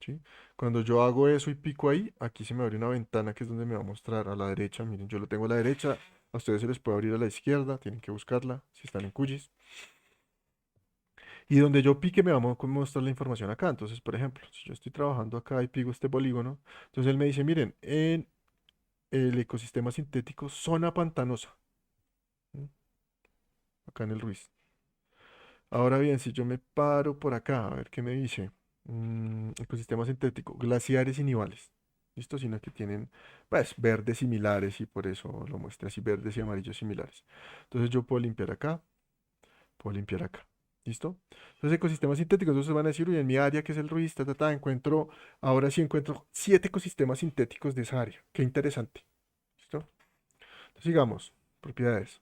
S1: ¿Sí? Cuando yo hago eso y pico ahí, aquí se me abre una ventana que es donde me va a mostrar a la derecha. Miren, yo lo tengo a la derecha, a ustedes se les puede abrir a la izquierda, tienen que buscarla si están en QGIS. Y donde yo pique me va a mostrar la información acá. Entonces, por ejemplo, si yo estoy trabajando acá y pico este polígono, entonces él me dice, miren, en el ecosistema sintético, zona pantanosa, ¿sí? Acá en el Ruiz. Ahora bien, si yo me paro por acá, a ver qué me dice. Ecosistema sintético, glaciares y nivales. ¿Listo? Sino que tienen, pues, verdes similares y por eso lo muestra así, verdes y amarillos similares. Entonces yo puedo limpiar acá, puedo limpiar acá. ¿Listo? Entonces, ecosistemas sintéticos, entonces van a decir, uy, en mi área, que es el Ruiz, encuentro, ahora sí encuentro 7 ecosistemas sintéticos de esa área. Qué interesante. ¿Listo? Entonces, sigamos. Propiedades.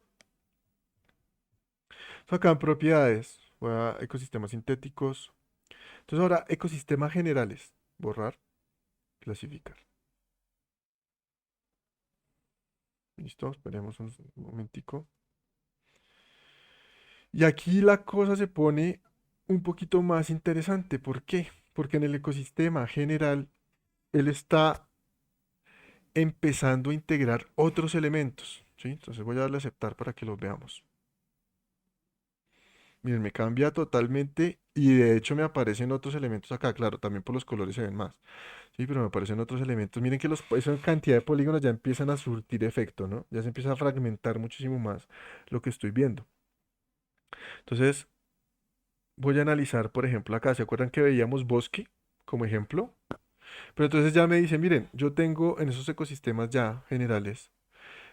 S1: Entonces, acá en propiedades, voy a ecosistemas sintéticos. Entonces ahora, ecosistemas generales. Borrar, clasificar. Listo, esperemos un momentico. Y aquí la cosa se pone un poquito más interesante. ¿Por qué? Porque en el ecosistema general, él está empezando a integrar otros elementos, ¿sí? Entonces voy a darle a aceptar para que los veamos. Miren, me cambia totalmente y de hecho me aparecen otros elementos acá. Claro, también por los colores se ven más. Sí, pero me aparecen otros elementos. Miren que esa cantidad de polígonos ya empiezan a surtir efecto, ¿no? Ya se empieza a fragmentar muchísimo más lo que estoy viendo. Entonces, voy a analizar, por ejemplo, acá. ¿Se acuerdan que veíamos bosque como ejemplo? Pero entonces ya me dice, miren, yo tengo en esos ecosistemas ya generales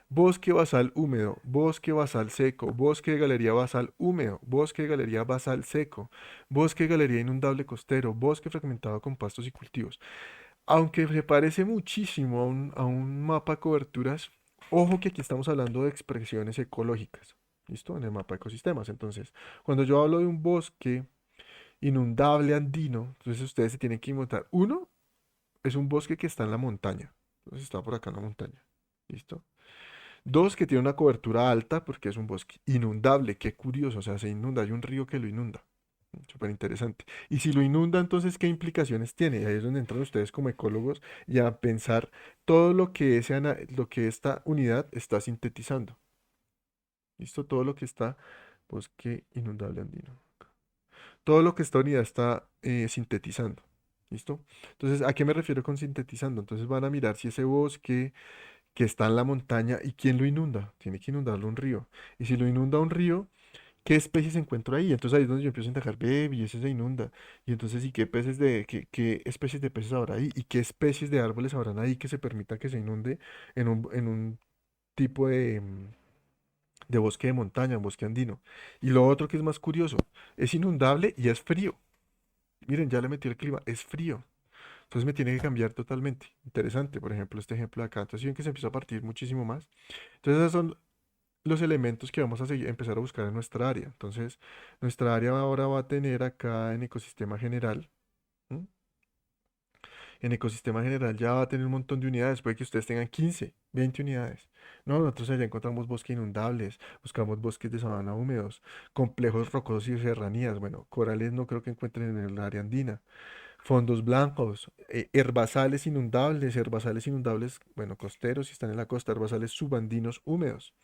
S1: bosque basal húmedo, bosque basal seco, bosque de galería basal húmedo, bosque de galería basal seco, bosque de galería inundable costero, bosque fragmentado con pastos y cultivos. Aunque se parece muchísimo a un mapa de coberturas, ojo que aquí estamos hablando de expresiones ecológicas. ¿Listo? En el mapa de ecosistemas. Entonces, cuando yo hablo de un bosque inundable andino, entonces ustedes se tienen que inventar. Uno es un bosque que está en la montaña. Entonces está por acá en la montaña. ¿Listo? Dos, que tiene una cobertura alta porque es un bosque inundable. Qué curioso, o sea, se inunda, hay un río que lo inunda. Súper interesante. Y si lo inunda, entonces, ¿qué implicaciones tiene? Y ahí es donde entran ustedes como ecólogos y a pensar todo lo que, lo que esta unidad está sintetizando. ¿Listo? Todo lo que está bosque inundable andino. Todo lo que esta unidad está sintetizando. ¿Listo? Entonces, ¿a qué me refiero con sintetizando? Entonces van a mirar si ese bosque que está en la montaña y quién lo inunda. Tiene que inundarlo un río. Y si lo inunda un río, ¿qué especies encuentro ahí? Entonces ahí es donde yo empiezo a indagar, ve, y ese se inunda. Y entonces, ¿y qué peces qué especies de peces habrá ahí? ¿Y qué especies de árboles habrán ahí que se permita que se inunde en un tipo de bosque de montaña, un bosque andino? Y lo otro que es más curioso, es inundable y es frío. Miren, ya le metí el clima, es frío. Entonces me tiene que cambiar totalmente. Interesante, por ejemplo, este ejemplo de acá. Entonces, ven que se empieza a partir muchísimo más. Entonces, esos son los elementos que vamos a empezar a buscar en nuestra área. Entonces, nuestra área ahora va a tener acá en ecosistema general. ¿M? En ecosistema general ya va a tener un montón de unidades. Puede que ustedes tengan 15, 20 unidades. No, nosotros allá encontramos bosques inundables, buscamos bosques de sabana húmedos, complejos rocosos y serranías. Bueno, corales no creo que encuentren en el área andina. Fondos blancos, herbazales inundables, bueno, costeros si están en la costa, herbazales subandinos húmedos.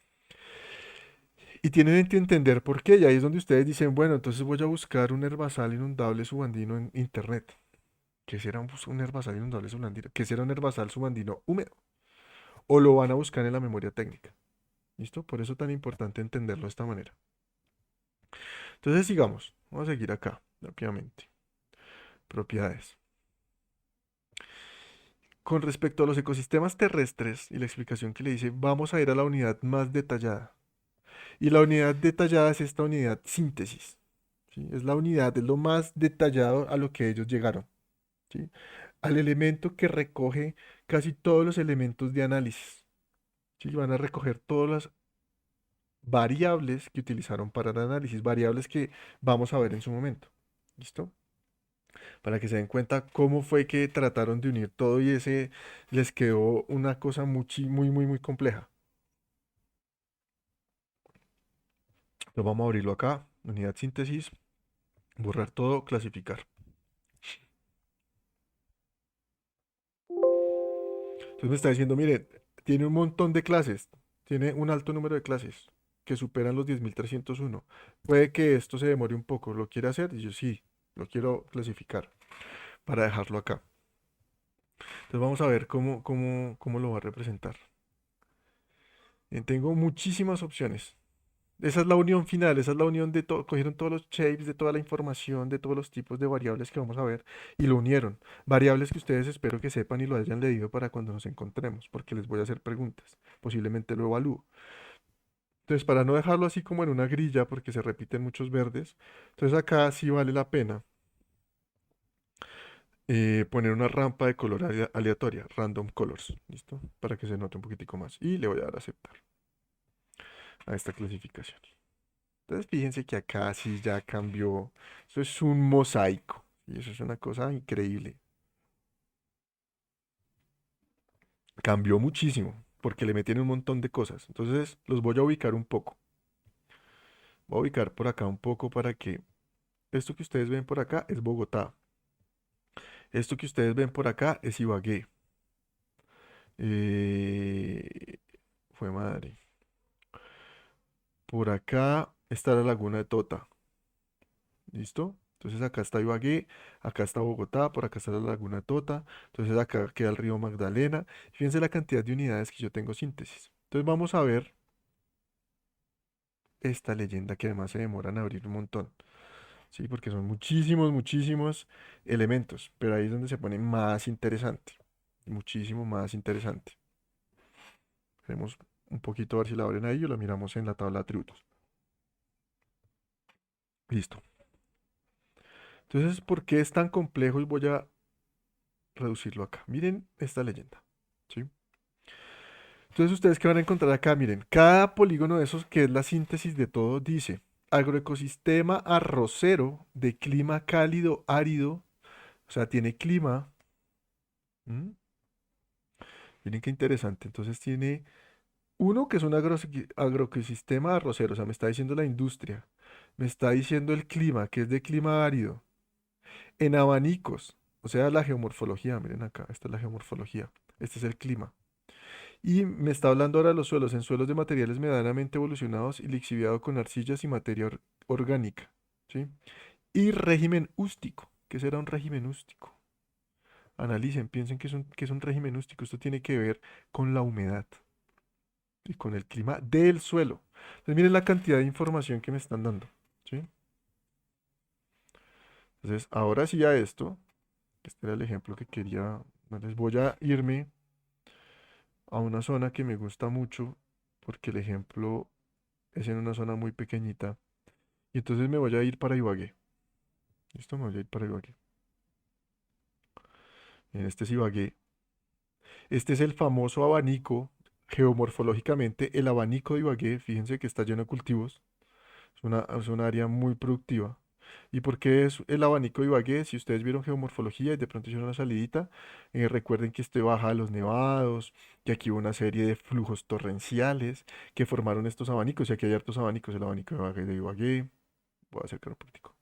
S1: Y tienen que entender por qué, y ahí es donde ustedes dicen, bueno, entonces voy a buscar un herbazal inundable subandino en internet. ¿Qué será un herbazal inundable subandino? ¿Qué será un herbazal subandino húmedo? O lo van a buscar en la memoria técnica. ¿Listo? Por eso es tan importante entenderlo de esta manera. Entonces sigamos. Vamos a seguir acá, rápidamente. Propiedades. Con respecto a los ecosistemas terrestres y la explicación que le hice, vamos a ir a la unidad más detallada. Y la unidad detallada es esta unidad síntesis. ¿Sí? Es la unidad, es lo más detallado a lo que ellos llegaron. ¿Sí? Al elemento que recoge casi todos los elementos de análisis. ¿Sí? Van a recoger todas las variables que utilizaron para el análisis, variables que vamos a ver en su momento. ¿Listo? Para que se den cuenta cómo fue que trataron de unir todo y ese les quedó una cosa muy compleja. Entonces vamos a abrirlo acá, unidad síntesis, borrar todo, clasificar. Entonces me está diciendo, mire, tiene un montón de clases, tiene un alto número de clases que superan los 10.301. Puede que esto se demore un poco, ¿lo quiere hacer? Y yo sí, lo quiero clasificar para dejarlo acá. Entonces vamos a ver cómo lo va a representar. Tengo muchísimas opciones. Esa es la unión final, esa es la unión de todo. Cogieron todos los shapes, de toda la información, de todos los tipos de variables que vamos a ver y lo unieron. Variables que ustedes espero que sepan y lo hayan leído para cuando nos encontremos, porque les voy a hacer preguntas. Posiblemente lo evalúo. Entonces, para no dejarlo así como en una grilla, porque se repiten muchos verdes, entonces acá sí vale la pena poner una rampa de color aleatoria, random colors, ¿listo? Para que se note un poquitico más. Y le voy a dar a aceptar a esta clasificación. Entonces fíjense que acá sí ya cambió. Eso es un mosaico. Y eso es una cosa increíble. Cambió muchísimo porque le metieron un montón de cosas. Entonces los voy a ubicar un poco. Voy a ubicar por acá un poco para que esto que ustedes ven por acá es Bogotá. Esto que ustedes ven por acá es Ibagué. Eh, fue madre. Por acá está la laguna de Tota. ¿Listo? Entonces acá está Ibagué, acá está Bogotá, por acá está la laguna de Tota. Entonces acá queda el río Magdalena. Fíjense la cantidad de unidades que yo tengo síntesis. Entonces vamos a ver esta leyenda que además se demora en abrir un montón. Sí, porque son muchísimos, muchísimos elementos. Pero ahí es donde se pone más interesante. Muchísimo más interesante. Veremos un poquito a ver si la abren ahí o la miramos en la tabla de atributos. Listo. Entonces, ¿por qué es tan complejo? Y voy a reducirlo acá. Miren esta leyenda. ¿Sí? Entonces, ustedes que van a encontrar acá, miren, cada polígono de esos que es la síntesis de todo dice agroecosistema arrocero de clima cálido, árido, o sea, tiene clima. ¿M? Miren qué interesante. Entonces tiene uno que es un agroecosistema arrocero, o sea, me está diciendo la industria, me está diciendo el clima, que es de clima árido, en abanicos, o sea, la geomorfología, miren acá, esta es la geomorfología, este es el clima. Y me está hablando ahora de los suelos, en suelos de materiales medianamente evolucionados y lixiviado con arcillas y materia orgánica, ¿sí? Y régimen ústico. ¿Qué será un régimen ústico? Analicen, piensen que es un régimen ústico. Esto tiene que ver con la humedad y con el clima del suelo. Entonces, miren la cantidad de información que me están dando, ¿sí? Entonces, ahora sí a esto, este era el ejemplo que quería. Les voy a irme a una zona que me gusta mucho porque el ejemplo es en una zona muy pequeñita. Y entonces me voy a ir para Ibagué. ¿Listo? Me voy a ir para Ibagué. En este es Ibagué. Este es el famoso abanico, geomorfológicamente, el abanico de Ibagué. Fíjense que está lleno de cultivos. Es una área muy productiva. ¿Y por qué es el abanico de Ibagué? Si ustedes vieron geomorfología y de pronto hicieron una salidita, recuerden que este baja de los nevados, que aquí hubo una serie de flujos torrenciales que formaron estos abanicos. Y aquí hay hartos abanicos, el abanico de Ibagué. Voy a acercar un poquitico.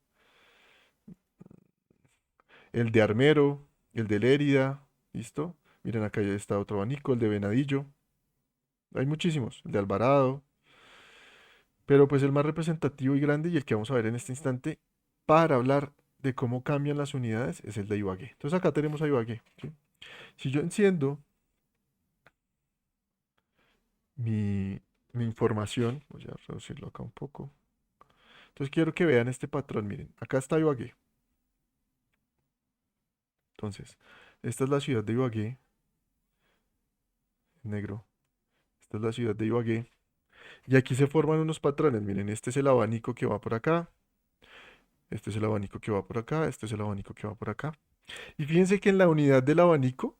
S1: El de Armero, el de Lérida, ¿listo? Miren acá ya está otro abanico, el de Venadillo. Hay muchísimos, el de Alvarado, pero pues el más representativo y grande y el que vamos a ver en este instante para hablar de cómo cambian las unidades es el de Ibagué. Entonces acá tenemos a Ibagué, ¿sí? Si yo enciendo mi, mi información, voy a reducirlo acá un poco. Entonces quiero que vean este patrón, miren, acá está Ibagué. Entonces, esta es la ciudad de Ibagué, negro. Esta es la ciudad de Ibagué. Y aquí se forman unos patrones. Miren, este es el abanico que va por acá. Este es el abanico que va por acá. Este es el abanico que va por acá. Y fíjense que en la unidad del abanico,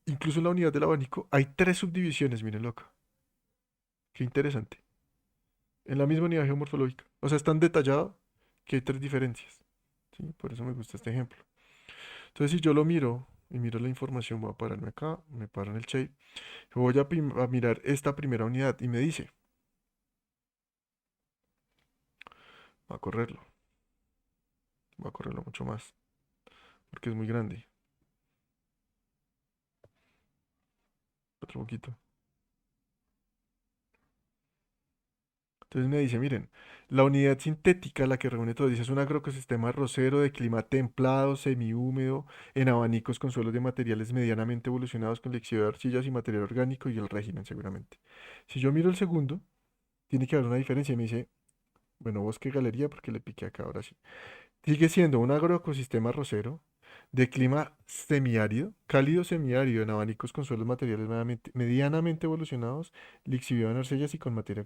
S1: incluso en la unidad del abanico, hay tres subdivisiones. Mírenlo acá. Qué interesante. En la misma unidad geomorfológica. O sea, es tan detallado que hay tres diferencias. ¿Sí? Por eso me gusta este ejemplo. Entonces, si yo lo miro y miro la información, voy a pararme acá, me paro en el shape. Voy a mirar esta primera unidad y me dice, va a correrlo. Va a correrlo mucho más, porque es muy grande. Otro poquito. Entonces me dice, miren, la unidad sintética, la que reúne todo, dice, es un agroecosistema arrocero de clima templado, semihúmedo, en abanicos con suelos de materiales medianamente evolucionados con lección de arcillas y material orgánico y el régimen seguramente. Si yo miro el segundo, tiene que haber una diferencia. Y me dice, bueno, bosque galería, porque le piqué acá ahora sí. Sigue siendo un agroecosistema arrocero de clima semiárido, cálido semiárido, en abanicos con suelos materiales medianamente evolucionados, lixiviado en arcillas y con materia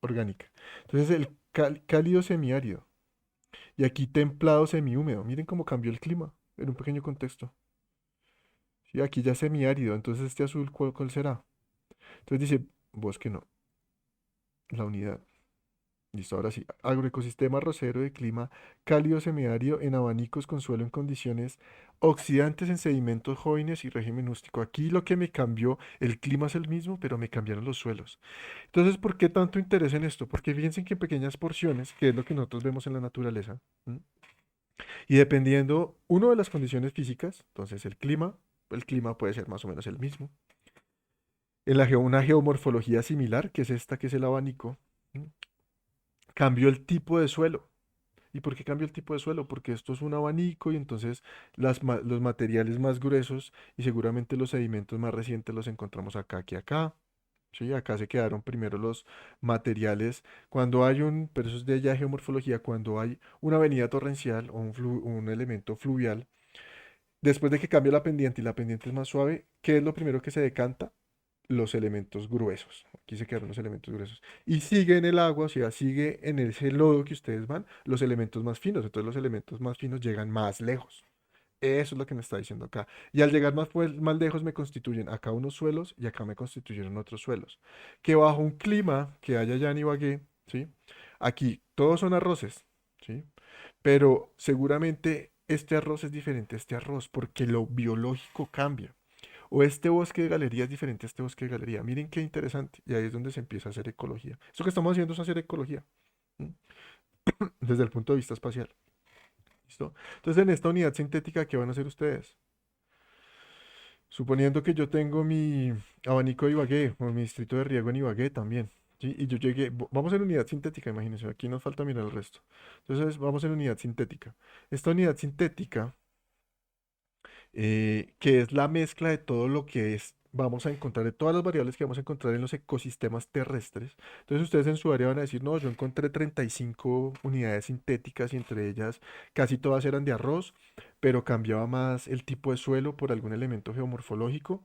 S1: orgánica. Entonces el cálido semiárido y aquí templado semihúmedo. Miren cómo cambió el clima en un pequeño contexto. Sí, aquí ya semiárido, entonces este azul, ¿cuál será? Entonces dice, bosque no, la unidad. Listo, ahora sí. Agroecosistema arrocero de clima cálido semiárido en abanicos con suelo en condiciones oxidantes en sedimentos jóvenes y régimen ústico. Aquí lo que me cambió, el clima es el mismo, pero me cambiaron los suelos. Entonces, ¿por qué tanto interés en esto? Porque fíjense que en pequeñas porciones, que es lo que nosotros vemos en la naturaleza, ¿m? Y dependiendo, uno de las condiciones físicas, entonces el clima puede ser más o menos el mismo. En una geomorfología similar, que es esta, que es el abanico, ¿m? Cambió el tipo de suelo. ¿Y por qué cambió el tipo de suelo? Porque esto es un abanico y entonces los materiales más gruesos y seguramente los sedimentos más recientes los encontramos acá que acá. Sí, acá se quedaron primero los materiales. Pero eso es de ya geomorfología, cuando hay una avenida torrencial o un elemento fluvial, después de que cambia la pendiente y la pendiente es más suave, ¿qué es lo primero que se decanta? Los elementos gruesos. Aquí se quedaron los elementos gruesos. Y sigue en el agua, o sea, sigue en ese lodo que ustedes van, los elementos más finos. Entonces los elementos más finos llegan más lejos. Eso es lo que me está diciendo acá. Y al llegar más lejos me constituyen acá unos suelos y acá me constituyeron otros suelos. Que bajo un clima que haya allá en Ibagué, ¿sí? Aquí todos son arroces, ¿sí? Pero seguramente este arroz es diferente a este arroz porque lo biológico cambia. O este bosque de galería es diferente a este bosque de galería. Miren qué interesante. Y ahí es donde se empieza a hacer ecología. Esto que estamos haciendo es hacer ecología, ¿m? Desde el punto de vista espacial. ¿Listo? Entonces, en esta unidad sintética, ¿qué van a hacer ustedes? Suponiendo que yo tengo mi abanico de Ibagué o mi distrito de riego en Ibagué también. ¿Sí? Y yo llegué, vamos en unidad sintética, imagínense, aquí nos falta mirar el resto. Entonces, vamos en unidad sintética. Esta unidad sintética que es la mezcla de todo lo que vamos a encontrar, de todas las variables que vamos a encontrar en los ecosistemas terrestres. Entonces ustedes en su área van a decir, no, yo encontré 35 unidades sintéticas y entre ellas casi todas eran de arroz, pero cambiaba más el tipo de suelo por algún elemento geomorfológico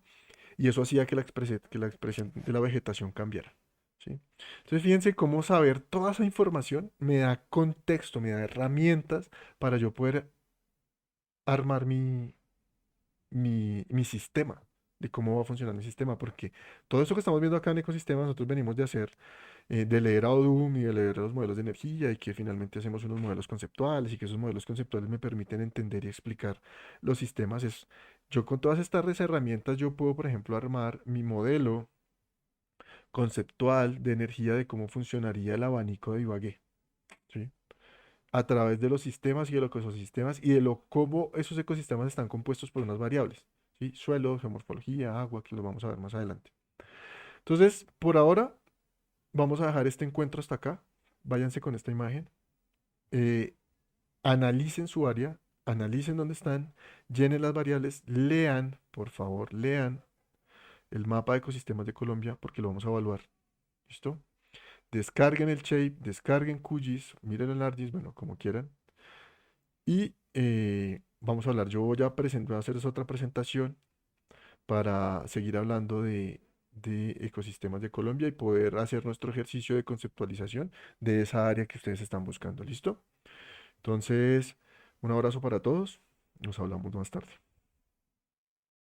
S1: y eso hacía que la expresión de la vegetación cambiara. ¿Sí? Entonces fíjense cómo saber toda esa información me da contexto, me da herramientas para yo poder armar mi sistema, de cómo va a funcionar mi sistema, porque todo eso que estamos viendo acá en ecosistemas, nosotros venimos de hacer, de leer a Odum y de leer los modelos de energía y que finalmente hacemos unos modelos conceptuales y que esos modelos conceptuales me permiten entender y explicar los sistemas. Yo con todas estas herramientas, yo puedo, por ejemplo, armar mi modelo conceptual de energía de cómo funcionaría el abanico de Ibagué, ¿sí? A través de los sistemas y de los ecosistemas y de lo cómo esos ecosistemas están compuestos por unas variables, ¿sí? Suelo, geomorfología, agua, que lo vamos a ver más adelante. Entonces, por ahora, vamos a dejar este encuentro hasta acá. Váyanse con esta imagen. eh, Analicen su área, analicen dónde están, llenen las variables, lean, por favor, lean el mapa de ecosistemas de Colombia porque lo vamos a evaluar. ¿Listo? Descarguen el Shape, descarguen QGIS, miren el ArcGIS, bueno, como quieran. Y vamos a hablar, yo voy a hacer otra presentación para seguir hablando de ecosistemas de Colombia y poder hacer nuestro ejercicio de conceptualización de esa área que ustedes están buscando. ¿Listo? Entonces, un abrazo para todos. Nos hablamos más tarde.